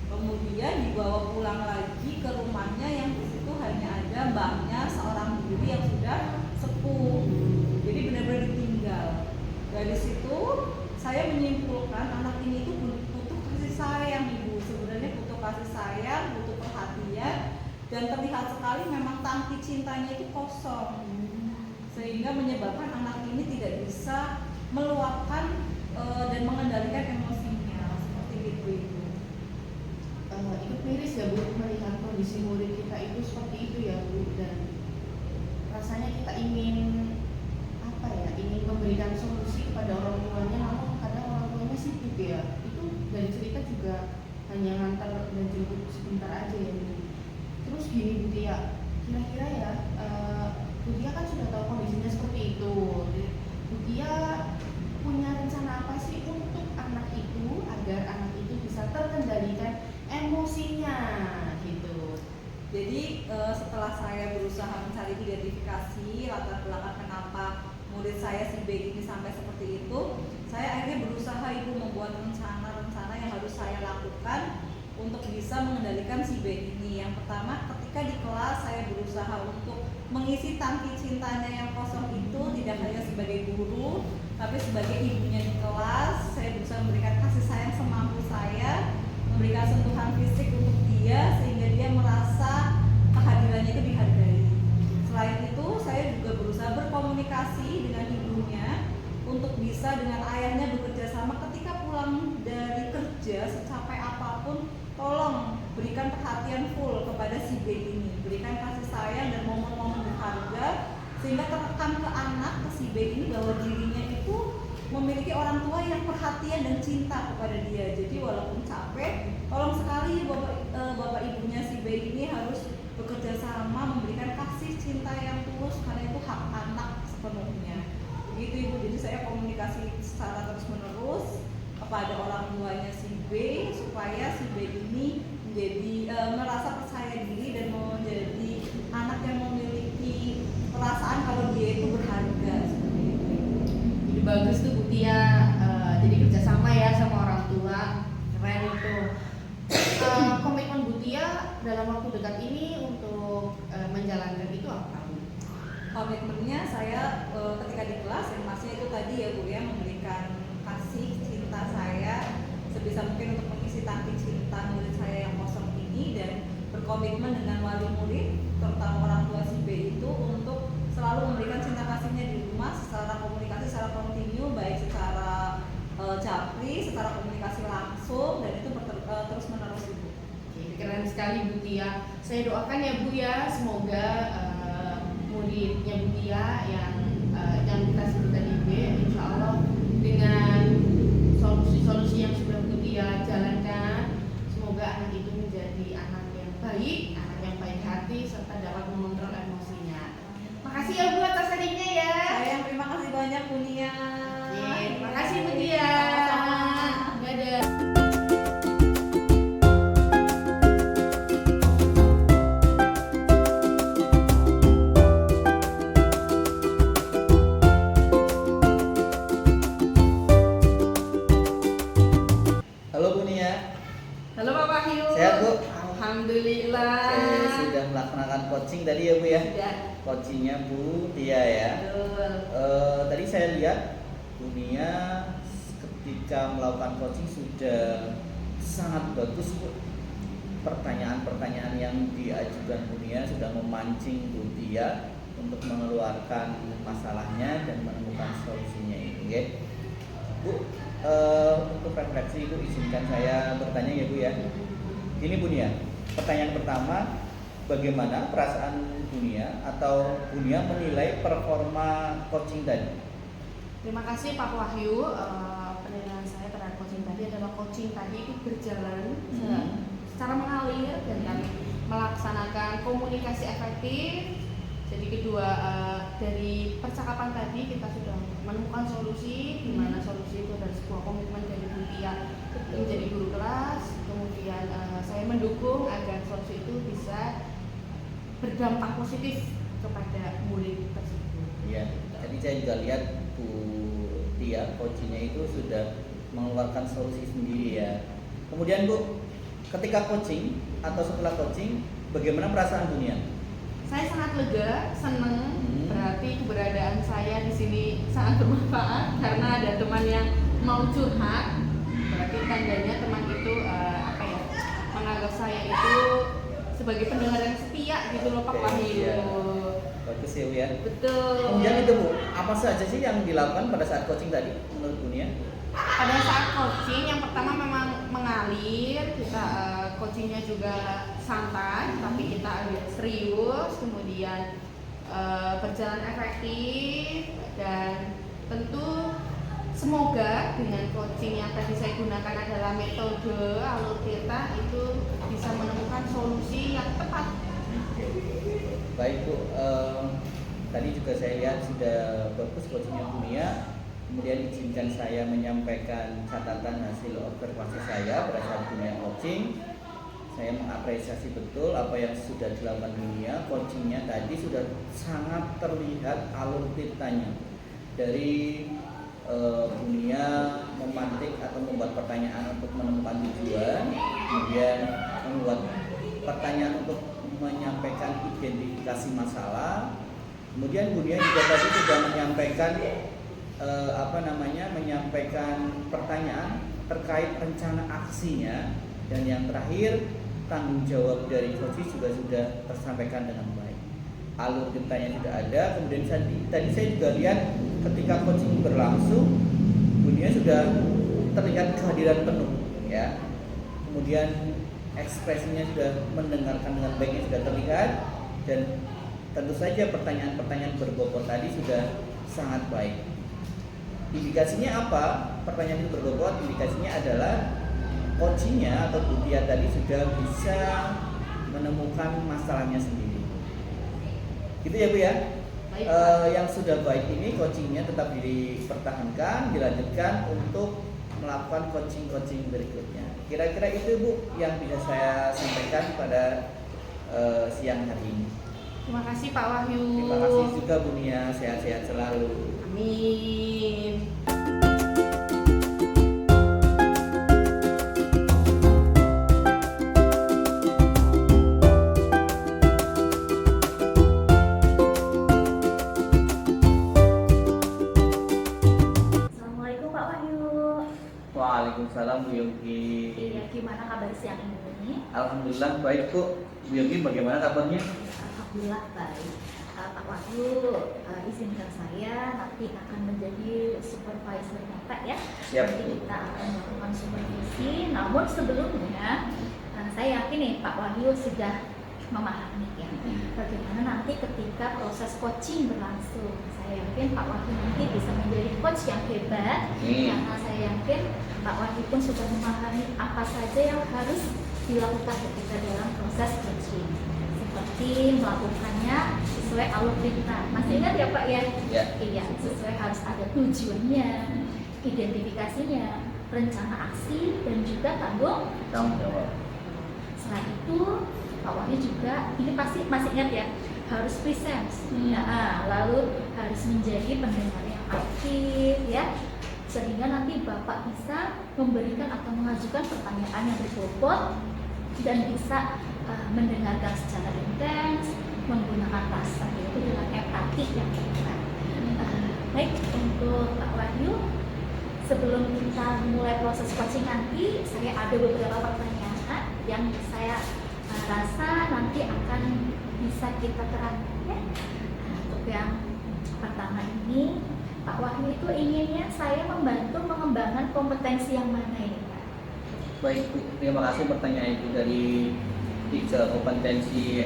Speaker 1: kemudian dibawa pulang lagi ke rumahnya yang di situ hanya ada mbaknya seorang diri yang sudah sepuh, jadi benar-benar ditinggal. Dari situ saya menyimpulkan anak ini itu butuh kasih sayang ibu, sebenarnya butuh kasih sayang, butuh perhatian, dan terlihat sekali memang tangki cintanya itu kosong, sehingga menyebabkan anak ini tidak bisa meluapkan dan mengendalikan emosinya seperti itu ibu.
Speaker 4: Ikut miris ya Bu melihat kondisi murid kita itu seperti itu ya Bu, dan rasanya kita ingin ingin memberikan solusi kepada orang tuanya, namun kadang orang tuanya sibuk ya. Itu dari cerita juga hanya ngantar dan jemput sebentar aja ya Bu. Terus gini Bu Tia, kira-kira ya Bu Tia kan sudah tahu kondisinya seperti itu. Bu Tia punya rencana apa sih untuk anak itu agar anak itu bisa terkendalikan emosinya gitu?
Speaker 1: Jadi setelah saya berusaha mencari identifikasi latar belakang kenapa murid saya si B ini sampai seperti itu, saya akhirnya berusaha ibu membuat rencana-rencana yang harus saya lakukan untuk bisa mengendalikan si B ini. Yang pertama, ketika di kelas saya berusaha untuk mengisi tangki cintanya yang kosong itu, tidak hanya sebagai guru tapi sebagai ibunya di kelas. Saya berusaha memberikan kasih sayang semampu saya, memberikan sentuhan fisik untuk dia sehingga dia merasa kehadirannya itu dihargai. Selain itu, saya juga berusaha berkomunikasi dengan ibunya untuk bisa dengan ayahnya bekerja sama ketika pulang dari kerja secapek apapun, tolong berikan perhatian full kepada si B ini, berikan kasih sayang dan momen-momen berharga sehingga terekam ke anak, ke si B ini bahwa dirinya itu memiliki orang tua yang perhatian dan cinta kepada dia. Jadi walaupun capek, tolong sekali bapak ibunya si B ini harus bekerja sama memberikan kasih cinta yang tulus karena itu hak anak sepenuhnya. Begitu ibu. Jadi saya komunikasi secara terus menerus kepada orang tuanya si B supaya si B ini menjadi merasa percaya diri dan menjadi anak yang memiliki perasaan kalau dia itu berharga seperti itu.
Speaker 4: Jadi bagus tuh Bu Tia, jadi kerjasama ya sama orang tua, keren itu. Komitmen Bu Tia dalam waktu dekat ini untuk menjalankan itu apa Bu?
Speaker 1: Komitmennya saya ketika di kelas yang pastinya itu tadi ya Bu ya, memberikan kasih cinta saya sebisa mungkin untuk mengisi tangki cinta murid saya yang kosong ini, dan berkomitmen dengan wali murid terutama orang tua si B itu untuk selalu memberikan cinta kasihnya di rumah secara komunikasi secara kontinu, baik secara japri, secara komunikasi langsung, dan itu terus menerus ibu.
Speaker 4: Oke, keren sekali Bu Tia. Saya doakan ya Bu ya, semoga muridnya Bu Tia yang kita sebut tadi B, insya Allah dengan solusi-solusi yang sudah Bu Tia jalankan, semoga anak itu menjadi anak yang baik hati serta dapat mengontrol emosinya. Makasih ya Bu atas hadirnya ya.
Speaker 1: Saya yang terima kasih banyak Bu Nia.
Speaker 4: Terima kasih Bu Tia. Dadah.
Speaker 3: Halo Bu Nia.
Speaker 4: Halo Pak Wahyu.
Speaker 3: Sehat, Bu?
Speaker 4: Alhamdulillah.
Speaker 3: Oke, sudah melaksanakan coaching tadi ya Bu ya.
Speaker 4: Sudah.
Speaker 3: Coachingnya Bu Tia ya.
Speaker 4: Betul.
Speaker 3: Tadi saya lihat Bu Nia ketika melakukan coaching sudah sangat bagus Bu. Pertanyaan-pertanyaan yang diajukan Bu Nia sudah memancing Bu Tia untuk mengeluarkan masalahnya dan menemukan solusinya itu ya. Bu, untuk refleksi Bu izinkan saya bertanya ya Bu ya. Ini Bu Nia, pertanyaan pertama, bagaimana perasaan Bu Nia atau Bu Nia menilai performa coaching tadi?
Speaker 4: Terima kasih Pak Wahyu. Penilaian saya terhadap coaching tadi adalah coaching tadi itu berjalan secara mengalir dan kami melaksanakan komunikasi efektif. Jadi kedua dari percakapan tadi kita sudah menemukan solusi, di mana solusi itu dari sebuah komitmen dari Bu Tia menjadi guru kelas. Kemudian saya mendukung agar solusi itu bisa berdampak positif kepada murid tersebut.
Speaker 3: Iya, tadi saya juga lihat Bu Tia coachingnya itu sudah mengeluarkan solusi sendiri ya. Kemudian Bu, ketika coaching atau setelah coaching, bagaimana perasaan Bu Nia?
Speaker 4: Saya sangat lega, senang. Berarti keberadaan saya di sini sangat bermanfaat karena ada teman yang mau curhat. Berarti tandanya teman itu menganggap saya itu sebagai pendengar yang setia gitu loh Pak
Speaker 3: Oke,
Speaker 4: Wahyu.
Speaker 3: iya. Bagus ya Bu ya.
Speaker 4: Betul.
Speaker 3: Kemudian itu Bu, apa saja sih yang dilakukan pada saat coaching tadi menurut Bu Nia?
Speaker 4: Pada saat coaching yang pertama memang mengalir, kita coachingnya juga santai, tapi kita agak serius, kemudian berjalan efektif dan tentu semoga dengan coaching yang tadi saya gunakan adalah metode alur theta itu bisa menemukan solusi yang tepat.
Speaker 3: Baik Bu, tadi juga saya lihat sudah bagus coachingnya Bu Nia. Kemudian izinkan saya menyampaikan catatan hasil observasi saya pada saat dunia coaching. Saya mengapresiasi betul apa yang sudah dilakukan dunia. Coachingnya tadi sudah sangat terlihat alur titanya. Dari dunia memantik atau membuat pertanyaan untuk menemukan tujuan, kemudian membuat pertanyaan untuk menyampaikan identifikasi masalah. Kemudian dunia juga tadi sudah menyampaikan menyampaikan pertanyaan terkait rencana aksinya, dan yang terakhir tanggung jawab dari coach juga sudah tersampaikan dengan baik. Alur ceritanya sudah ada. Kemudian tadi saya juga lihat ketika coaching berlangsung, dunia sudah terlihat kehadiran penuh ya. Kemudian ekspresinya sudah mendengarkan dengan baiknya sudah terlihat, dan tentu saja pertanyaan-pertanyaan berbobot tadi sudah sangat baik. Indikasinya apa? Pertanyaan itu berbobot, indikasinya adalah coachingnya atau Bu Tia tadi sudah bisa menemukan masalahnya sendiri. Gitu ya Bu ya?
Speaker 4: Baik.
Speaker 3: Yang sudah baik ini coachingnya tetap dipertahankan, dilanjutkan untuk melakukan coaching berikutnya. Kira-kira itu Bu yang bisa saya sampaikan pada siang hari ini.
Speaker 4: Terima kasih Pak Wahyu.
Speaker 3: Terima kasih juga Bu Nia, sehat-sehat selalu.
Speaker 4: Amin.
Speaker 2: Assalamualaikum Pak Wahyu.
Speaker 3: Waalaikumsalam Bu Yogi.
Speaker 2: Iya, gimana kabar siang ini?
Speaker 3: Alhamdulillah baik Bu. Bu Yogi bagaimana kabarnya?
Speaker 2: Alhamdulillah baik. Pak Wahyu, izinkan saya nanti akan menjadi supervisor Bapak ya.
Speaker 3: Siap.
Speaker 2: Nanti kita akan melakukan supervisi. Namun sebelumnya, saya yakin nih Pak Wahyu sudah memahami ya bagaimana nanti ketika proses coaching berlangsung. Saya yakin Pak Wahyu nanti bisa menjadi coach yang hebat, karena saya yakin Pak Wahyu pun sudah memahami apa saja yang harus dilakukan ketika dalam proses coaching, seperti melakukannya sesuai alur cerita. Masih ingat ya Pak ya?
Speaker 3: Ya.
Speaker 2: Iya, sesuai harus ada tujuannya, identifikasinya, rencana aksi, dan juga tanggung
Speaker 3: jawab.
Speaker 2: Selain itu, Pak Wahyu juga, ini pasti masih ingat ya, harus present, lalu harus menjadi pendengar yang aktif ya, sehingga nanti Bapak bisa memberikan atau mengajukan pertanyaan yang berbobot dan bisa mendengarkan secara intens, menggunakan rasa itu dengan empati yang tepat. Baik, untuk Pak Wahyu, sebelum kita mulai proses coaching nanti, saya ada beberapa pertanyaan yang saya rasa nanti akan bisa kita terangkan ya. Untuk yang pertama ini, Pak Wahyu itu inginnya saya membantu mengembangkan kompetensi yang mana ini, Pak?
Speaker 3: Baik, Bu. Terima kasih pertanyaan itu dari 3 kompetensi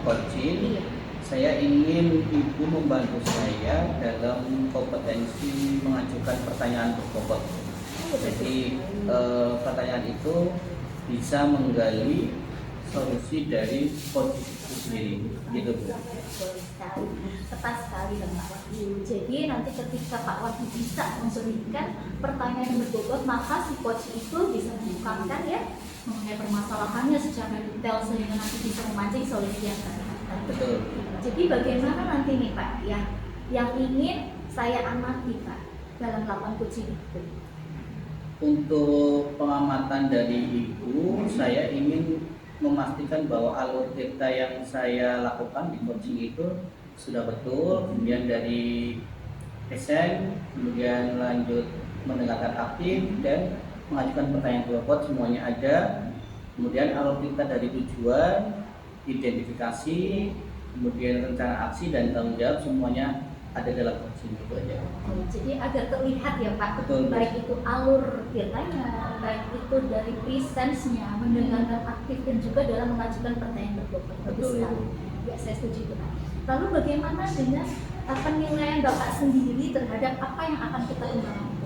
Speaker 3: coaching.
Speaker 2: Iya.
Speaker 3: Saya ingin Ibu membantu saya dalam kompetensi mengajukan pertanyaan berbobot. Jadi pertanyaan itu bisa menggali solusi dari coaching itu sendiri, gitu Bu.
Speaker 2: Boleh sekali, tepat sekali dan Pak Wahyu. Jadi nanti ketika Pak Wahyu bisa memberikan pertanyaan yang berbobot, maka si coach itu bisa mengungkapkan ya mengenai permasalahannya secara detail sehingga nanti bisa memancing solusi yang tepat.
Speaker 3: Betul.
Speaker 2: Jadi bagaimana nanti nih Pak ya yang ingin saya amati Pak dalam melakukan coaching itu?
Speaker 3: Untuk pengamatan dari Ibu, saya ingin memastikan bahwa alur cerita yang saya lakukan di coaching itu sudah betul, kemudian dari desain, kemudian lanjut mendengarkan aktif dan mengajukan pertanyaan berbobot, semuanya ada. Kemudian alur cerita dari tujuan, identifikasi, kemudian rencana aksi dan tanggung jawab, semuanya ada dalam coaching itu aja.
Speaker 2: Jadi agar terlihat ya Pak,
Speaker 3: Betul.
Speaker 2: baik itu alur ceritanya, baik itu dari presence-nya, mendengarkan aktif dan juga dalam mengajukan pertanyaan berbobot. Bagus
Speaker 3: Betul,
Speaker 2: sekali. Ya, saya setuju itu Pak. Lalu bagaimana dengan penilaian Bapak sendiri terhadap apa yang akan kita kembangkan?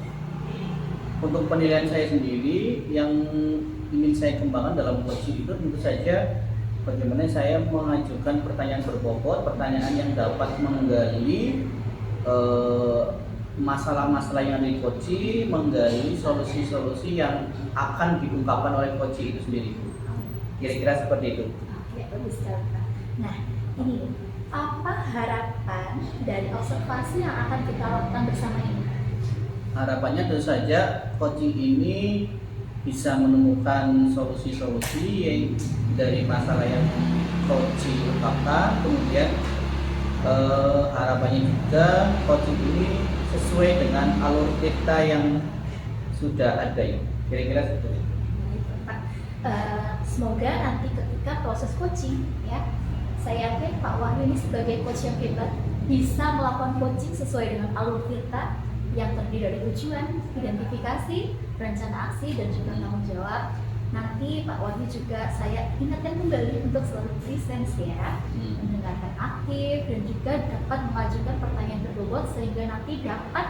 Speaker 3: Untuk penilaian saya sendiri yang ingin saya kembangkan dalam coaching itu tentu saja bagaimana saya mengajukan pertanyaan berbobot, pertanyaan yang dapat menggali masalah-masalah yang ada di coaching, menggali solusi-solusi yang akan diungkapkan oleh coaching itu sendiri. Kira-kira seperti itu.
Speaker 2: Ya, bagus sekali Pak. Nah, ini apa harapan dari observasi yang akan kita lakukan bersama ini?
Speaker 3: Harapannya tentu saja coaching ini bisa menemukan solusi-solusi yang dari masalah yang coaching ungkapkan. Kemudian harapannya juga coaching ini sesuai dengan alur cerita yang sudah ada ya. Kira-kira seperti itu.
Speaker 2: Pak, semoga nanti ketika proses coaching ya, saya yakin Pak Wahyu ini sebagai coach yang hebat bisa melakukan coaching sesuai dengan alur cerita yang terdiri dari tujuan, identifikasi, rencana aksi dan juga tanggung jawab. Nanti Pak Wahyu juga saya ingatkan kembali untuk selalu presence ya, mendengarkan aktif dan juga dapat mengajukan pertanyaan berbobot sehingga nanti dapat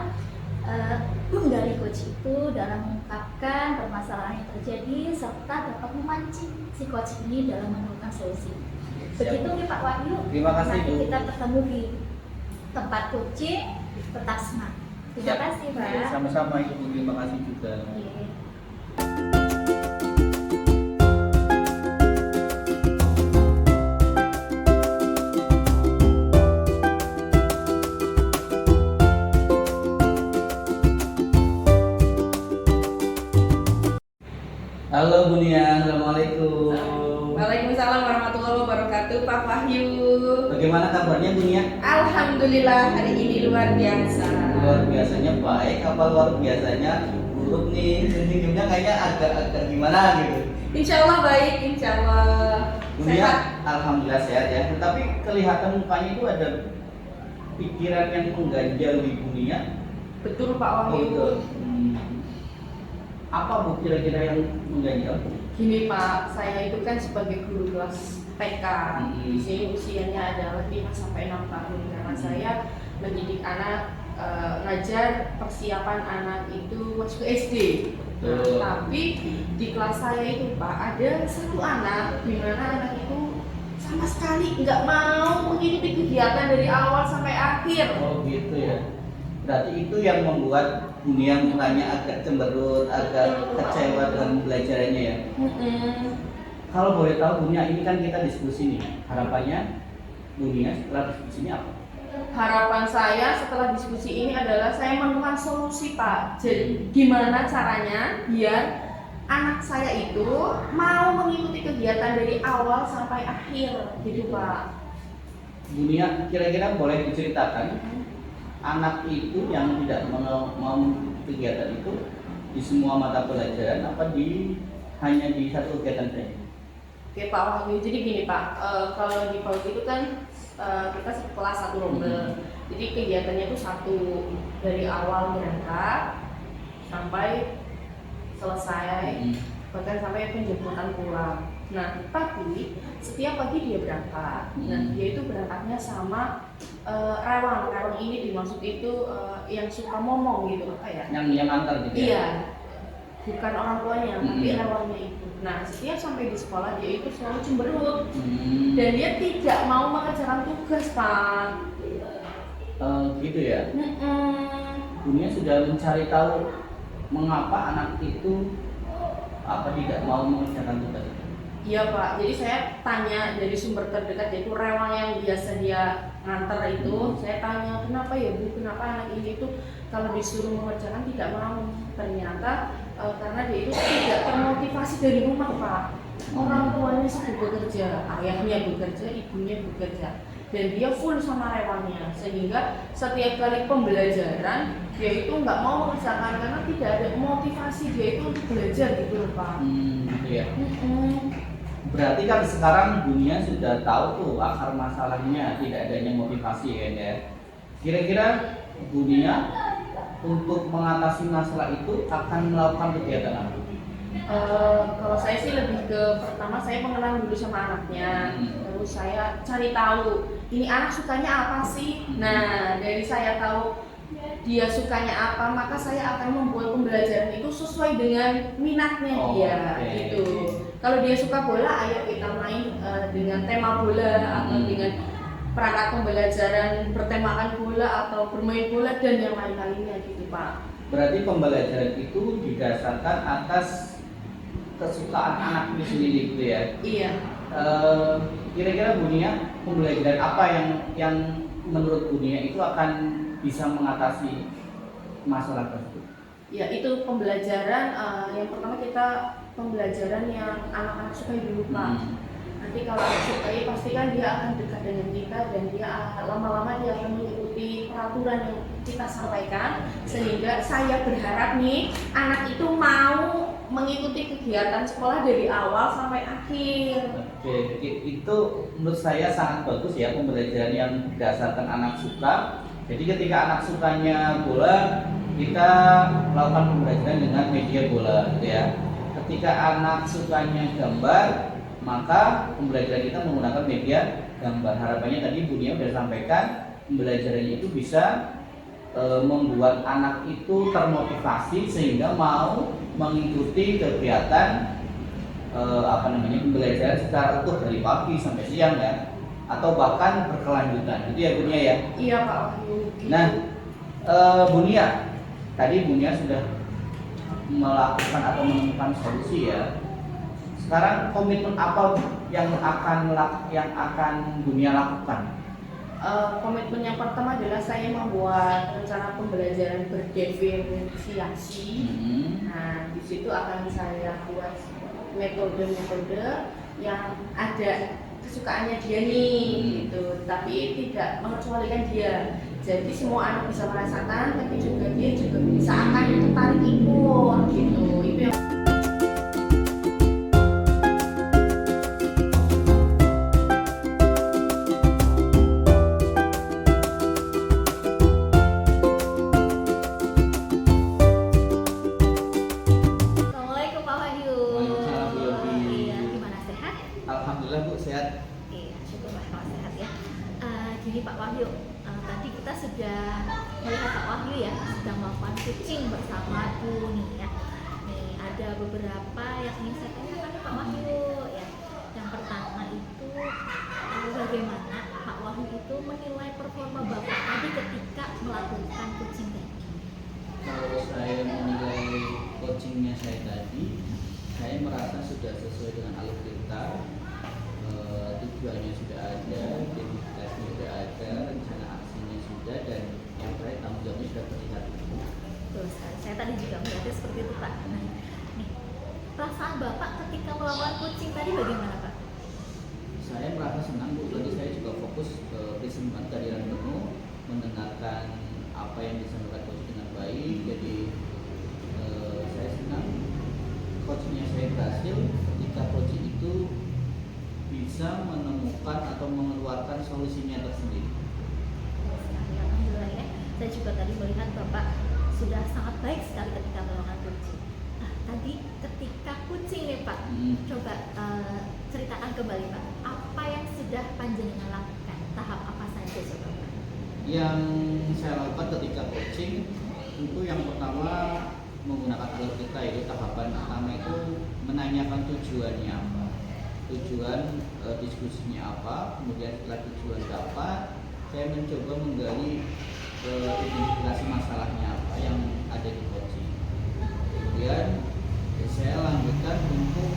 Speaker 2: menggali coach itu dalam mengungkapkan permasalahan yang terjadi serta dapat memancing si coach ini dalam menemukan solusi. Begitu nih Pak Wahyu.
Speaker 3: Terima kasih,
Speaker 2: Nanti
Speaker 3: Bu.
Speaker 2: kita ketemu di tempat coaching, tetap semangat. Terima
Speaker 3: Siap.
Speaker 2: kasih Pak.
Speaker 3: Sama-sama Ibu, terima kasih juga.
Speaker 2: Oke.
Speaker 3: Halo Bu Nia, Assalamualaikum.
Speaker 4: Waalaikumsalam warahmatullahi wabarakatuh, Pak Wahyu.
Speaker 3: Bagaimana kabarnya Bu Nia?
Speaker 4: Alhamdulillah hari ini luar biasa.
Speaker 3: Luar biasanya baik, apa luar biasanya buruk nih? Senyumnya kayaknya agak gimana gitu.
Speaker 4: Insya Allah baik, insya Allah.
Speaker 3: Bu Nia, alhamdulillah sehat ya. Tetapi kelihatan mukanya itu ada pikiran yang mengganjal di Bu Nia.
Speaker 4: Betul Pak
Speaker 3: Oh,
Speaker 4: Wahyu.
Speaker 3: betul. Apa Bu kira-kira yang mengganjal?
Speaker 4: Gini Pak, saya itu kan sebagai guru kelas TK. Di sini usianya adalah 5 sampai 6 tahun karena saya mendidik anak, ngajar persiapan anak itu masuk SD. Nah, tapi di kelas saya itu Pak ada satu anak di mana anak itu sama sekali nggak mau mengikuti kegiatan dari awal sampai akhir.
Speaker 3: Oh gitu ya. Berarti itu yang membuat dunia mukanya agak cemberut, agak kecewa dengan belajarannya ya. Kalau boleh tahu Bunia, ini kan kita diskusi nih. Harapannya Bunia setelah diskusi ini apa?
Speaker 4: Harapan saya setelah diskusi ini adalah saya menemukan solusi Pak. Jadi gimana caranya biar anak saya itu mau mengikuti kegiatan dari awal sampai akhir gitu Pak.
Speaker 3: Bu Nia, kira-kira boleh diceritakan anak itu yang tidak mau kegiatan itu di semua mata pelajaran apa hanya di satu kegiatan saja?
Speaker 4: Oke Pak Wahyu, jadi gini Pak, kalau di PAUD itu kan kita kelas satu rombel, jadi kegiatannya itu satu dari awal berangkat sampai selesai, bahkan sampai penjemputan pulang. Nah, tapi setiap pagi dia berangkat. Nah, dia itu berangkatnya sama rewang. Rewang ini dimaksud itu yang suka ngomong gitu apa ya?
Speaker 3: Yang antar gitu ya?
Speaker 4: Iya, bukan orang tuanya, tapi rewangnya itu. Nah, setiap sampai di sekolah dia itu selalu cemberut dan dia tidak mau mengerjakan tugas, Pak.
Speaker 3: Gitu ya? Dunia sudah mencari tahu mengapa anak itu tidak mau mengerjakan tugas.
Speaker 4: Iya Pak, jadi saya tanya dari sumber terdekat yaitu rewang yang biasa dia nganter itu, saya tanya kenapa ya Bu, kenapa anak ini itu kalau disuruh mengerjakan tidak mau. Ternyata karena dia itu tidak termotivasi dari rumah Pak. Orang tuanya sudah bekerja, ayahnya bekerja, ibunya bekerja, dan dia full sama rewangnya, sehingga setiap kali pembelajaran dia itu nggak mau mengerjakan karena tidak ada motivasi dia itu untuk belajar gitu loh Pak.
Speaker 3: Gitu ya. Berarti kan sekarang dunia sudah tahu tuh akar masalahnya tidak adanya motivasi kan ya. Kira-kira dunia untuk mengatasi masalah itu akan melakukan kegiatan apa?
Speaker 4: Kalau saya sih lebih ke pertama saya mengenal dulu sama anaknya, terus saya cari tahu ini anak sukanya apa sih. Nah dari saya tahu dia sukanya apa, maka saya akan membuat pembelajaran itu sesuai dengan minatnya dia gitu. Kalau dia suka bola, ayo kita main dengan tema bola atau dengan perangkat pembelajaran bertemakan bola atau bermain bola dan yang lain-lainnya gitu Pak.
Speaker 3: Berarti pembelajaran itu didasarkan atas kesukaan anak itu sendiri gitu ya?
Speaker 4: Iya.
Speaker 3: Kira-kira Bu Nia, pembelajaran apa yang menurut Bu Nia itu akan bisa mengatasi masalah tersebut?
Speaker 4: Ya itu pembelajaran yang pertama kita pembelajaran yang anak-anak sukai dulu Pak. Nanti kalau anak sukai pasti kan dia akan dekat dengan kita dan dia lama-lama dia akan mengikuti peraturan yang kita sampaikan, sehingga saya berharap nih anak itu mau mengikuti kegiatan sekolah dari awal sampai akhir.
Speaker 3: Oke, itu menurut saya sangat bagus ya, pembelajaran yang berdasarkan anak suka. Jadi ketika anak sukanya bola, kita melakukan pembelajaran dengan media bola gitu ya. Ketika anak sukanya gambar, maka pembelajaran kita menggunakan media gambar. Harapannya tadi Bu Nia sudah sampaikan, pembelajaran itu bisa membuat anak itu termotivasi sehingga mau mengikuti kegiatan pembelajaran secara utuh dari pagi sampai siang ya, atau bahkan berkelanjutan. Itu ya Bu Nia ya?
Speaker 4: Iya Pak Wahyu.
Speaker 3: Nah, Bu Nia, tadi Bu Nia sudah melakukan atau menemukan solusi ya. Sekarang komitmen apa yang akan Bu Nia lakukan?
Speaker 4: Komitmen yang pertama adalah saya membuat rencana pembelajaran berdiferensiasi. Nah, di situ akan saya buat metode-metode yang ada kesukaannya dia nih, gitu. Tapi tidak mengecualikan dia. Jadi semua anak bisa merasakan, tapi juga dia juga bisa akan tertarik ikut, gitu. Itu yang
Speaker 2: Assalamualaikum Pak Wahyu.
Speaker 3: Waalaikumsalam, Bu Yogi.
Speaker 2: Iya, gimana sehat?
Speaker 3: Alhamdulillah Bu, sehat.
Speaker 2: Iya, syukurlah kalau sehat ya. Jadi Pak Wahyu, tadi kita sudah melihat Pak Wahyu ya sedang melakukan coaching bersama Bu Nia. Nih ada beberapa yang ingin saya tanyakan nih Pak Wahyu ya. Yang pertama itu bagaimana Pak Wahyu itu menilai performa Bapak tadi ketika melakukan coaching tadi?
Speaker 3: Kalau saya menilai coachingnya saya tadi, saya merasa sudah sesuai dengan alur kita, tujuannya sudah ada, identitasnya sudah ada, rencana aksinya sudah, dan yang terakhir tanggung jawabnya sudah terlihat.
Speaker 2: Betul sekali. Saya tadi juga melihatnya seperti itu Pak. Nah, nih ketika melakukan coaching tadi bagaimana Pak?
Speaker 3: Saya merasa senang Bu, jadi saya juga fokus ke listening kehadiran penuh, mendengarkan apa yang disampaikan coach dengan baik. Jadi saya senang coachnya saya berhasil ketika coach itu bisa menemukan atau mengeluarkan solusinya tersendiri.
Speaker 2: Alhamdulillah ya. Saya juga tadi melihat Bapak sudah sangat baik sekali ketika melakukan coaching. Nah, tadi ketika coaching nih Pak, coba ceritakan kembali Pak, apa yang sudah panjenengan lakukan? Tahap apa saja coba Pak?
Speaker 3: Yang saya lakukan ketika coaching, tentu yang pertama menggunakan alur kita, yaitu tahapan pertama itu menanyakan tujuannya apa, tujuan diskusinya apa. Kemudian setelah tujuan dapat, saya mencoba menggali identifikasi masalahnya apa yang ada di coaching. Kemudian saya lanjutkan untuk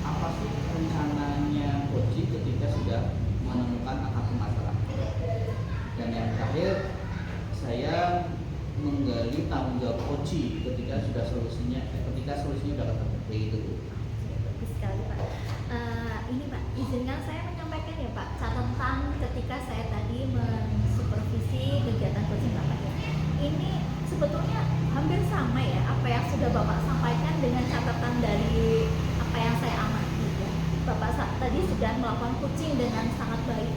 Speaker 3: apa sih rencananya coaching ketika sudah menemukan akar masalah. Dan yang terakhir, saya menggali tanggung jawab coaching ketika sudah solusinya sudah ketemu, begitu.
Speaker 2: Bagus sekali Pak. Ini Pak, izinkan saya menyampaikan ya Pak, catatan ketika saya tadi mensupervisi kegiatan coaching Bapak ya. Ini sebetulnya hampir sama ya apa yang sudah Bapak sampaikan dengan catatan dari apa yang saya amati ya. Bapak tadi sudah melakukan coaching dengan sangat baik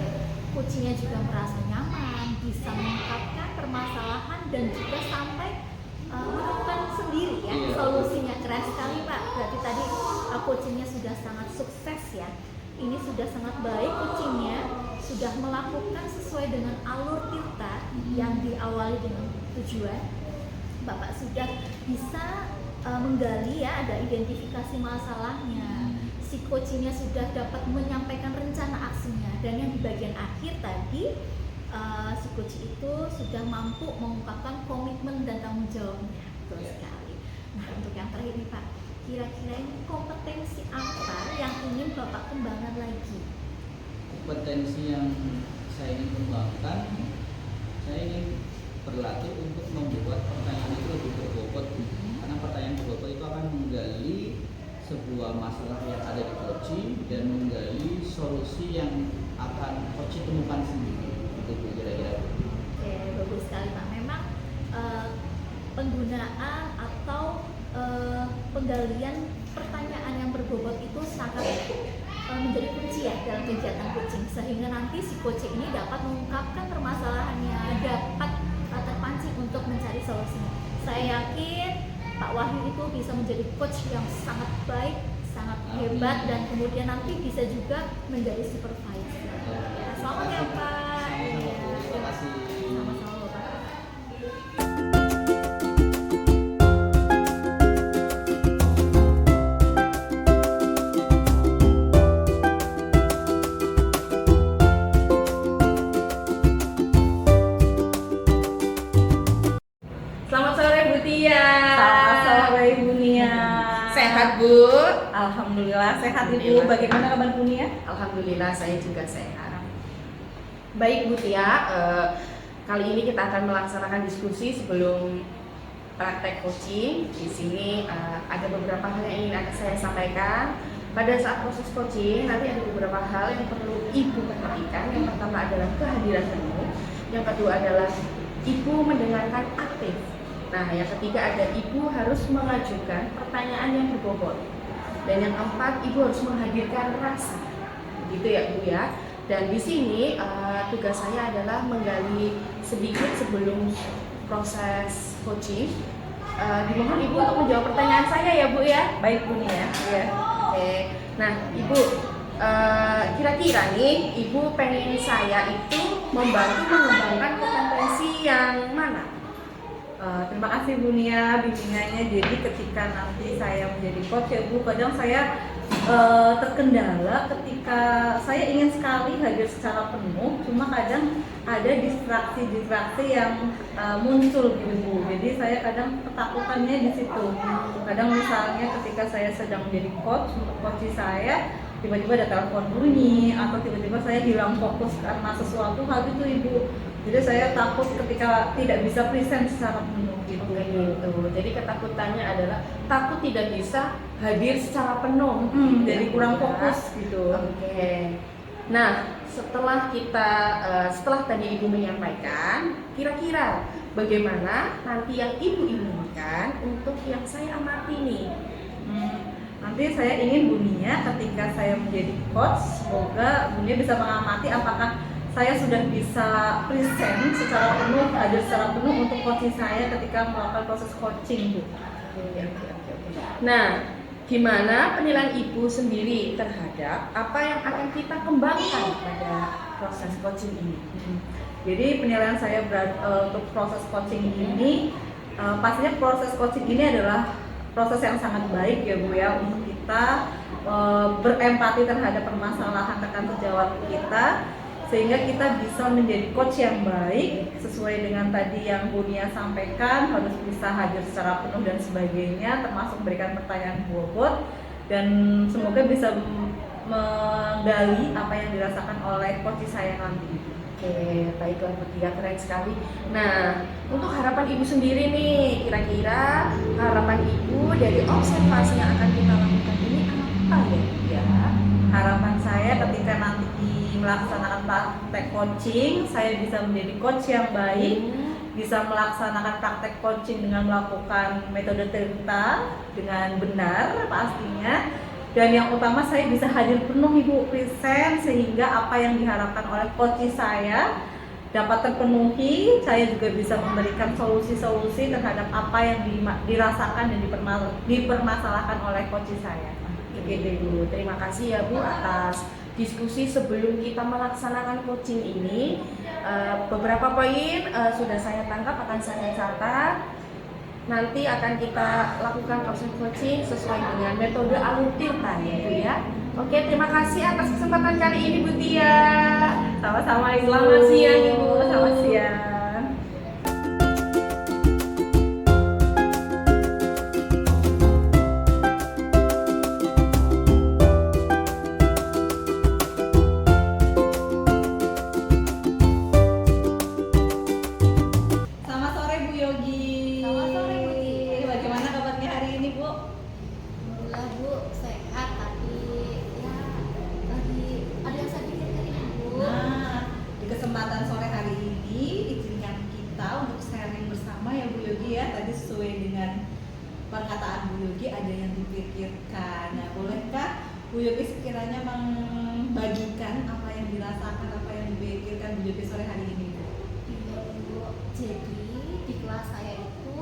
Speaker 2: ya. Coachingnya juga merasa nyaman, bisa mengungkapkan permasalahan dan juga sampai menemukan sendiri ya solusinya. Keren sekali Pak. Berarti tadi coachingnya sudah sangat sukses ya. Ini sudah sangat baik coachingnya, sudah melakukan sesuai dengan alur kita yang diawali dengan tujuan. Bapak sudah bisa menggali ya, ada identifikasi masalahnya. Si coachingnya sudah dapat menyampaikan rencana aksinya, dan yang di bagian akhir tadi si coach itu sudah mampu mengungkapkan komitmen dan tanggung jawabnya. Betul sekali. Nah, untuk yang terakhir nih Pak, kira-kira ini kompetensi apa yang ingin Bapak kembangkan lagi?
Speaker 3: Kompetensi yang saya ingin kembangkan, saya ingin berlatih untuk membuat pertanyaan itu lebih berbobot. Karena pertanyaan berbobot itu akan menggali sebuah masalah yang ada di coaching dan menggali solusi yang akan coaching temukan sendiri. Itu kira-kira.
Speaker 2: Oke, bagus sekali Pak. Memang penggunaan atau penggalian pertanyaan yang berbobot itu sangat menjadi kunci ya dalam kegiatan coaching, sehingga nanti si coaching ini dapat mengungkapkan permasalahannya, dapat terpancing untuk mencari solusinya. Saya yakin Pak Wahyu itu bisa menjadi coach yang sangat baik, sangat hebat, dan kemudian nanti bisa juga menjadi supervisor. Ya, selamat ya Pak.
Speaker 3: Terima kasih.
Speaker 2: Sama-sama Pak.
Speaker 4: Selamat sore Bu Tia.
Speaker 1: Selamat sore Bu Nia.
Speaker 4: Sehat Bu?
Speaker 1: Alhamdulillah sehat Ibu.
Speaker 4: Alhamdulillah.
Speaker 1: Bagaimana kabar Bu Nia?
Speaker 4: Alhamdulillah saya juga sehat. Baik Bu Tia, kali ini kita akan melaksanakan diskusi sebelum praktek coaching. Di sini ada beberapa hal yang ingin saya sampaikan. Pada saat proses coaching nanti ada beberapa hal yang perlu Ibu perhatikan. Yang pertama adalah kehadiran penuh. Yang kedua adalah Ibu mendengarkan aktif. Nah, yang ketiga ada Ibu harus mengajukan pertanyaan yang berbobot. Dan yang keempat, Ibu harus menghadirkan rasa. Begitu ya Bu ya. Dan di sini tugas saya adalah menggali sedikit sebelum proses coaching. Dimohon Ibu untuk menjawab pertanyaan saya ya Bu ya.
Speaker 1: Baik Bu Nia. Ya.
Speaker 4: Oke. Nah, Ibu kira-kira nih Ibu pengen saya itu membantu mengembangkan kompetensi yang mana?
Speaker 1: Terima kasih Bu Nia bimbingannya. Jadi ketika nanti saya menjadi coach ya Bu, kadang saya terkendala ketika saya ingin sekali hadir secara penuh, cuma kadang ada distraksi yang muncul gitu Bu. Jadi saya kadang ketakutannya di situ. Kadang misalnya ketika saya sedang menjadi coach untuk coach saya, tiba-tiba ada telepon bunyi atau tiba-tiba saya hilang fokus karena sesuatu hal itu Ibu. Jadi saya takut ketika tidak bisa present secara penuh gitu.
Speaker 4: Oke gitu. Jadi ketakutannya adalah takut tidak bisa hadir secara penuh.
Speaker 1: Jadi kurang fokus gitu.
Speaker 4: Oke. Nah, setelah setelah tadi Ibu menyampaikan, kira-kira bagaimana nanti yang Ibu inginkan untuk yang saya amati nih?
Speaker 1: Nanti saya ingin Bunia ketika saya menjadi coach, semoga Bunia bisa mengamati apakah saya sudah bisa present secara penuh, hadir secara penuh untuk coaching saya ketika melakukan proses coaching, Bu.
Speaker 4: Oke. Nah, gimana penilaian Ibu sendiri terhadap apa yang akan kita kembangkan pada proses coaching ini?
Speaker 1: Jadi penilaian saya untuk proses coaching ini, pastinya proses coaching ini adalah proses yang sangat baik ya Bu ya, untuk kita berempati terhadap permasalahan rekan sejawat kita, sehingga kita bisa menjadi coach yang baik sesuai dengan tadi yang Bu Nia sampaikan, harus bisa hadir secara penuh dan sebagainya, termasuk memberikan pertanyaan bobot, dan semoga bisa menggali apa yang dirasakan oleh coach saya nanti.
Speaker 4: Oke, baiklah bertiga, keren sekali. Nah, untuk harapan Ibu sendiri nih, kira-kira harapan Ibu dari observasi yang akan kita lakukan ini apa ya?
Speaker 1: Harapan saya ketika nanti melaksanakan praktek coaching, saya bisa menjadi coach yang baik, bisa melaksanakan praktek coaching dengan melakukan metode Tirta dengan benar pastinya. Dan yang utama saya bisa hadir penuh Ibu, present, sehingga apa yang diharapkan oleh coach saya dapat terpenuhi. Saya juga bisa memberikan solusi-solusi terhadap apa yang dirasakan dan dipermasalahkan oleh coach saya.
Speaker 4: Oke Bu, terima kasih ya Bu atas diskusi sebelum kita melaksanakan coaching ini. Beberapa poin sudah saya tangkap, akan saya catat. Nanti akan kita lakukan proses coaching sesuai dengan metode alur Tirta ya Bu ya. Oke, terima kasih atas kesempatan kali ini Bu Tia.
Speaker 1: Sama-sama Ibu.
Speaker 4: Selamat siang Ibu.
Speaker 1: Selamat siang. Selamat sore Bu Yogi.
Speaker 2: Selamat sore, Bu Tia.
Speaker 1: Bagaimana kabarnya hari ini Bu?
Speaker 2: Alhamdulillah Bu, sehat, tapi ya lagi ada yang saya pikirkan ini Bu.
Speaker 1: Nah, di kesempatan sore hari ini izinkan kita untuk sharing bersama ya Bu Yogi ya. Tadi sesuai dengan perkataan Bu Yogi, ada yang dipikirkan. Nah, bolehkah Bu Yogi sekiranya membagikan apa yang dirasakan, apa yang dipikirkan Bu Yogi sore hari ini Bu?
Speaker 2: Iya Bu, jadi di kelas saya itu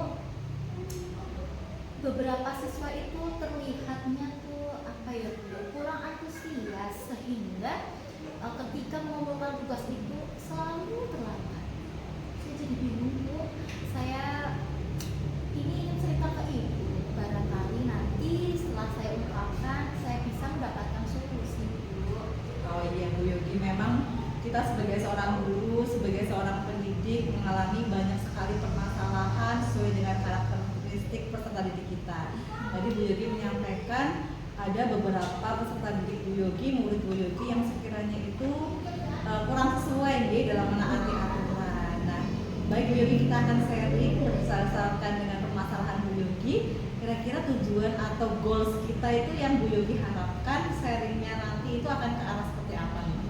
Speaker 2: beberapa siswa itu terlihatnya tuh apa ya Bu, kurang antusias, sehingga ketika mengumpulkan tugas itu selalu terlambat. Saya jadi bingung Bu, saya ini ingin cerita ke Ibu, barangkali nanti setelah saya ungkapkan saya bisa mendapatkan solusi Bu.
Speaker 1: Oh iya Bu Yogi, memang kita sebagai seorang guru, sebagai seorang pendidik mengalami banyak sekali permasalahan sesuai dengan karakteristik peserta didik kita. Tadi Bu Yogi menyampaikan ada beberapa peserta didik Bu Yogi, murid Bu Yogi yang sekiranya itu kurang sesuai dalam menaati aturan. Nah, baik Bu Yogi, kita akan sharing berdasarkan dengan permasalahan Bu Yogi. Kira-kira tujuan atau goals kita itu yang Bu Yogi harapkan sharingnya nanti itu akan ke arah seperti apa nih?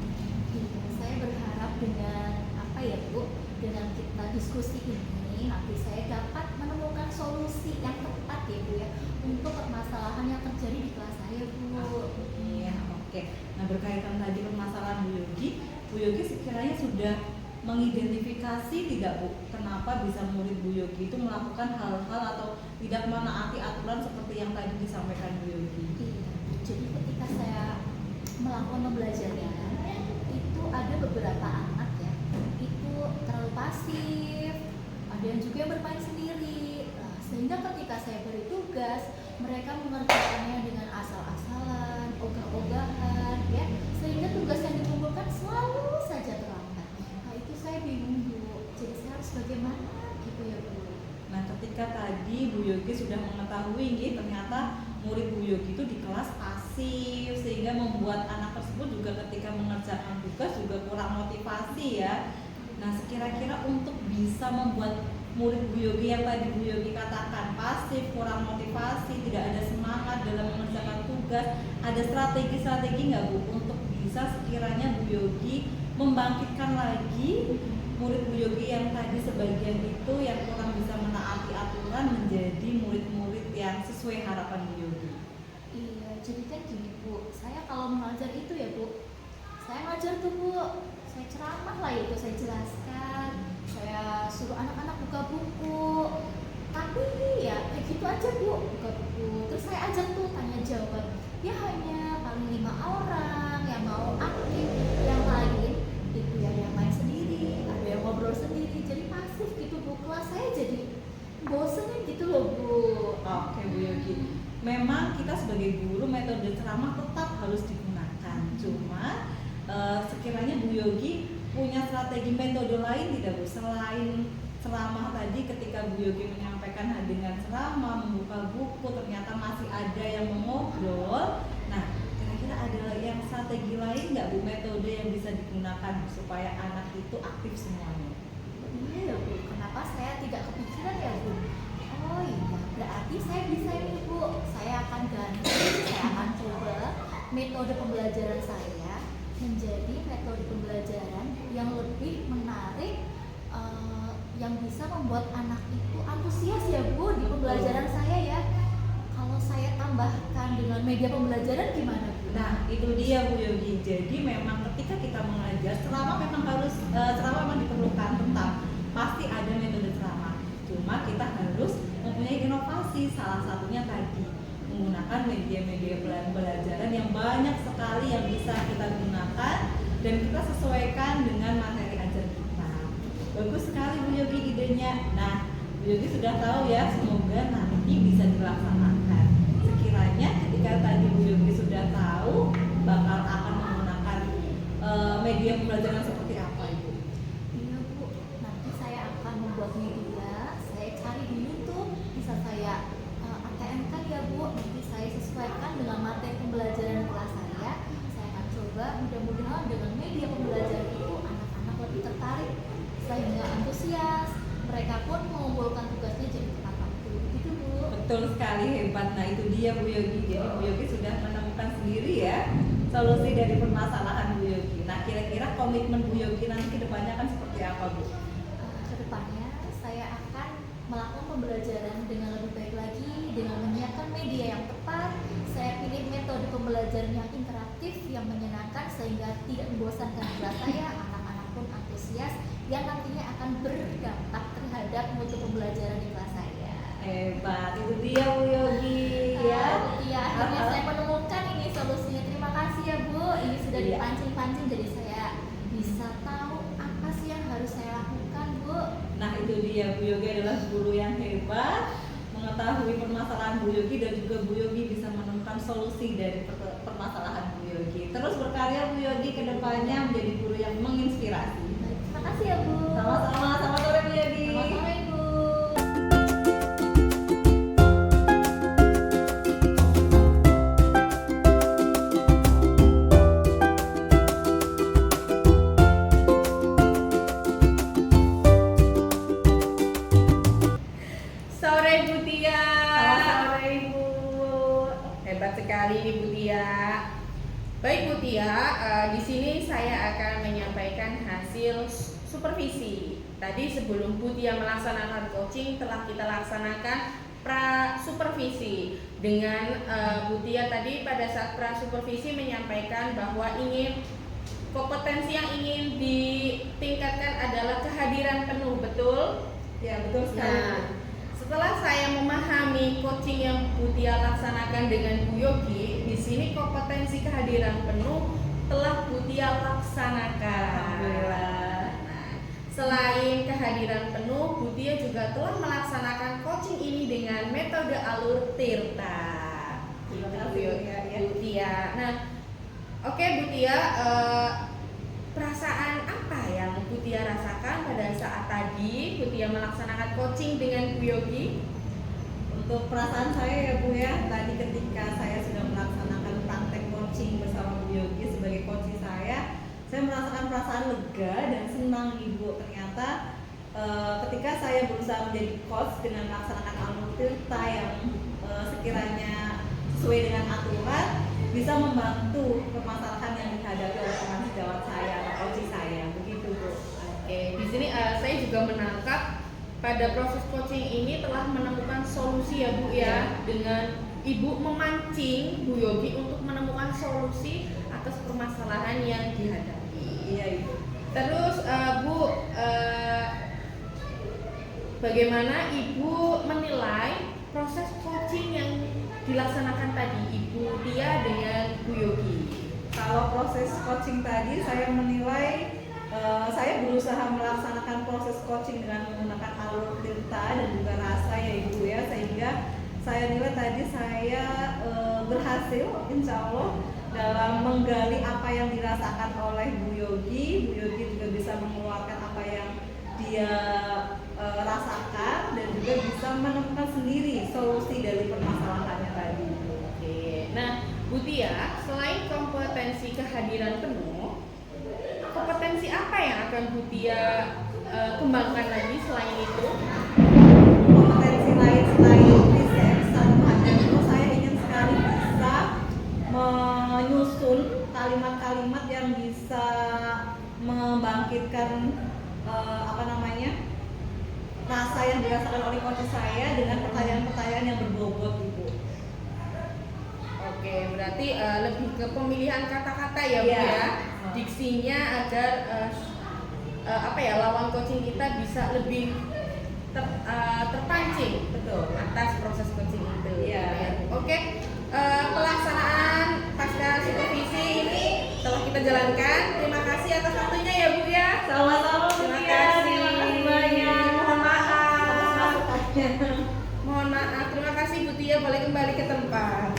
Speaker 2: Saya berharap dengan apa ya Bu, dengan kita diskusi ini nanti saya dapat menemukan solusi yang tepat ya Bu ya untuk permasalahan yang terjadi di kelas saya Bu.
Speaker 1: Iya, oke. Nah, berkaitan tadi permasalahan Bu Yogi sekiranya sudah mengidentifikasi tidak Bu, kenapa bisa murid Bu Yogi itu melakukan hal-hal atau tidak menaati aturan seperti yang tadi disampaikan Bu Yogi?
Speaker 2: Iya. Jadi ketika saya melakukan pembelajaran itu ada beberapa anak ya itu terlalu pasif, ada yang juga yang bermain sendiri. Nah, sehingga ketika saya beri tugas mereka mengerjakannya dengan asal-asalan, ogah-ogahan ya, sehingga tugas yang dikumpulkan selalu saja terlambat. Nah itu saya bingung Bu, jadi saya harus bagaimana gitu ya Bu?
Speaker 1: Nah, ketika tadi Bu Yogi sudah mengetahui nih, ternyata murid Bu Yogi itu di kelas pasif, sehingga membuat anak tersebut juga ketika mengerjakan tugas juga kurang motivasi ya. Nah, kira-kira untuk bisa membuat murid Bu Yogi yang tadi Bu Yogi katakan pasif, kurang motivasi, tidak ada semangat dalam mengerjakan tugas, ada strategi-strategi nggak Bu untuk bisa sekiranya Bu Yogi membangkitkan lagi murid Bu Yogi yang tadi sebagian itu yang kurang bisa menaati aturan menjadi murid-murid yang sesuai harapan Bu Yogi?
Speaker 2: Iya, jadi kan gini Bu, saya kalau mengajar itu ya Bu, saya ngajar tuh Bu, saya ceramah lah itu, saya jelaskan, saya suruh anak-anak buka buku, tapi ya kayak gitu aja Bu, buka buku, terus saya ajak tuh tanya jawab, ya hanya paling 5 orang yang mau aktif, yang lain itu ya yang main sendiri, ada yang ngobrol sendiri, jadi pasif gitu Bu, kelas saya jadi bosenin gitu loh Bu.
Speaker 1: Oke Bu Yogi, memang kita sebagai guru metode ceramah tetap harus digunakan. Cuma sekiranya Bu Yogi punya strategi metode lain tidak Bu selain ceramah tadi, ketika Bu Yogi menyampaikan dengan ceramah, membuka buku, ternyata masih ada yang mengobrol. Nah, kira-kira ada yang strategi lain nggak Bu, metode yang bisa digunakan supaya anak itu aktif semuanya?
Speaker 2: Iya Bu, kenapa saya tidak kepikiran ya Bu? Oh iya, berarti saya bisa ini Bu. Saya akan ganti, saya akan coba metode pembelajaran saya menjadi metode pembelajaran yang lebih menarik, yang bisa membuat anak itu antusias ya Bu di pembelajaran saya ya. Kalau saya tambahkan dengan media pembelajaran gimana Bu?
Speaker 1: Nah, itu dia Bu Yogi. Jadi memang ketika kita mengajar, ceramah memang harus ceramah memang diperlukan, tetap pasti ada metode ceramah. Cuma kita harus mempunyai inovasi, salah satunya tadi menggunakan media-media pembelajaran yang banyak sekali yang bisa kita gunakan dan kita sesuaikan dengan materi ajar kita. Bagus sekali Bu Yogi idenya. Nah, Bu Yogi sudah tahu ya, semoga nanti bisa dilaksanakan. Sekiranya ketika tadi Bu Yogi sudah tahu bakal akan menggunakan media pembelajaran seperti apa Ibu?
Speaker 2: Iya Bu, nanti saya akan membuat media, saya cari di YouTube, bisa saya ATM kan ya Bu, nanti saya sesuaikan dengan materi pembelajaran kelas saya akan coba, mudah-mudahan dengan media pembelajaran itu anak-anak lebih tertarik, sehingga antusias, mereka pun mengumpulkan tugasnya jadi tepat waktu, gitu Bu.
Speaker 1: Betul sekali, hebat. Nah itu dia Bu Yogi. Jadi Bu Yogi sudah menemukan sendiri ya solusi dari permasalahan Bu Yogi. Nah kira-kira komitmen Bu Yogi nanti kedepannya akan seperti apa Bu?
Speaker 2: Kedepannya saya akan melakukan pembelajaran dengan lebih baik lagi, dengan menyiapkan media yang tepat. Saya pilih metode pembelajaran yang interaktif, yang menyenangkan sehingga tidak membosankan kelas saya, anak-anak pun antusias, yang nantinya akan berdampak terhadap mutu pembelajaran di kelas saya.
Speaker 1: Hebat, itu dia Bu Yogi ya.
Speaker 2: Iya, akhirnya saya menemukan ini solusinya. Terima kasih ya Bu, ini sudah
Speaker 1: Iya.
Speaker 2: dipancing-pancing jadi saya bisa tahu apa sih yang harus saya lakukan Bu.
Speaker 1: Nah itu dia, Bu Yogi adalah guru yang hebat, mengetahui permasalahan Bu Yogi dan juga Bu Yogi bisa menemukan solusi dari permasalahan Bu Yogi. Terus berkarya Bu Yogi ke depannya menjadi guru yang menginspirasi.
Speaker 2: Terima kasih ya Bu.
Speaker 1: Sama-sama, selamat sore Bu Yogi.
Speaker 2: Sama-sama Ibu.
Speaker 4: Sore Bu Tia.
Speaker 1: Selamat sore Ibu.
Speaker 4: Hebat sekali nih Bu Tia. Baik Bu Tia, di sini saya akan menyampaikan hasil supervisi. Tadi sebelum Bu Tia melaksanakan coaching telah kita laksanakan pra supervisi dengan Bu Tia tadi pada saat pra supervisi menyampaikan bahwa kompetensi yang ingin ditingkatkan adalah kehadiran penuh, betul?
Speaker 1: Ya betul sekali.
Speaker 4: Nah, setelah saya memahami coaching yang Bu Tia laksanakan dengan Bu Yogi, di sini kompetensi kehadiran penuh telah Bu Tia laksanakan.
Speaker 1: Alhamdulillah.
Speaker 4: Nah, selain kehadiran penuh, Bu Tia juga telah melaksanakan coaching ini dengan metode alur Tirta.
Speaker 1: Terima
Speaker 4: Itu
Speaker 1: kasih, Bu Tia, ya.
Speaker 4: Bu Tia. Nah, oke Bu Tia, perasaan apa yang Bu Tia rasakan pada saat tadi Bu Tia melaksanakan coaching dengan Bu Yogi?
Speaker 1: Untuk perasaan saya ya Bu ya, tadi ketika saya sudah melaksanakan praktek coaching bersama Bu Yogi sebagai coach saya merasakan perasaan lega dan senang Ibu. Ternyata ketika saya berusaha menjadi coach dengan melaksanakan alur tirta yang sekiranya sesuai dengan aturan, bisa membantu permasalahan yang dihadapi oleh teman sejawat saya atau coach saya. Begitu Bu.
Speaker 4: Oke, di sini saya juga menangkap pada proses coaching ini telah menemukan solusi ya Bu ya, dengan Ibu memancing Bu Yogi untuk menemukan solusi atas permasalahan yang dihadapi.
Speaker 1: Iya Ibu.
Speaker 4: Terus Bu, bagaimana Ibu menilai proses coaching yang dilaksanakan tadi Ibu Tia dengan Bu Yogi?
Speaker 1: Kalau proses coaching tadi saya menilai saya berusaha melaksanakan proses coaching dengan menggunakan alur tirta dan juga rasa ya Ibu ya, sehingga saya nilai tadi saya berhasil insya Allah dalam menggali apa yang dirasakan oleh Bu Yogi. Bu Yogi juga bisa mengeluarkan apa yang dia rasakan dan juga bisa menemukan sendiri solusi dari permasalahannya tadi.
Speaker 4: Oke, nah Bu Tia, selain kompetensi kehadiran penuh, kompetensi apa yang akan Bu Tia kembangkan lagi selain itu?
Speaker 1: Kompetensi lain selain riset satu hadiah itu, saya ingin sekali bisa menyusun kalimat-kalimat yang bisa membangkitkan rasa yang dirasakan oleh coach saya dengan pertanyaan-pertanyaan yang berbobot Ibu.
Speaker 4: Oke, berarti lebih ke pemilihan kata-kata ya Bu
Speaker 1: Iya.
Speaker 4: ya, diksinya agar lawan coaching kita bisa lebih terpancing
Speaker 1: Betul.
Speaker 4: atas proses coaching itu.
Speaker 1: Iya.
Speaker 4: Ya. Oke, pelaksanaan pasca supervisi ini telah kita jalankan. Terima kasih atas waktunya ya Bu ya.
Speaker 1: Sama-sama Bu
Speaker 4: Terima
Speaker 1: Tia,
Speaker 4: kasih.
Speaker 1: terima kasih banyak.
Speaker 4: Mohon maaf.
Speaker 1: Atas masukannya.
Speaker 4: Mohon maaf. Terima kasih Bu Tia, boleh kembali ke tempat.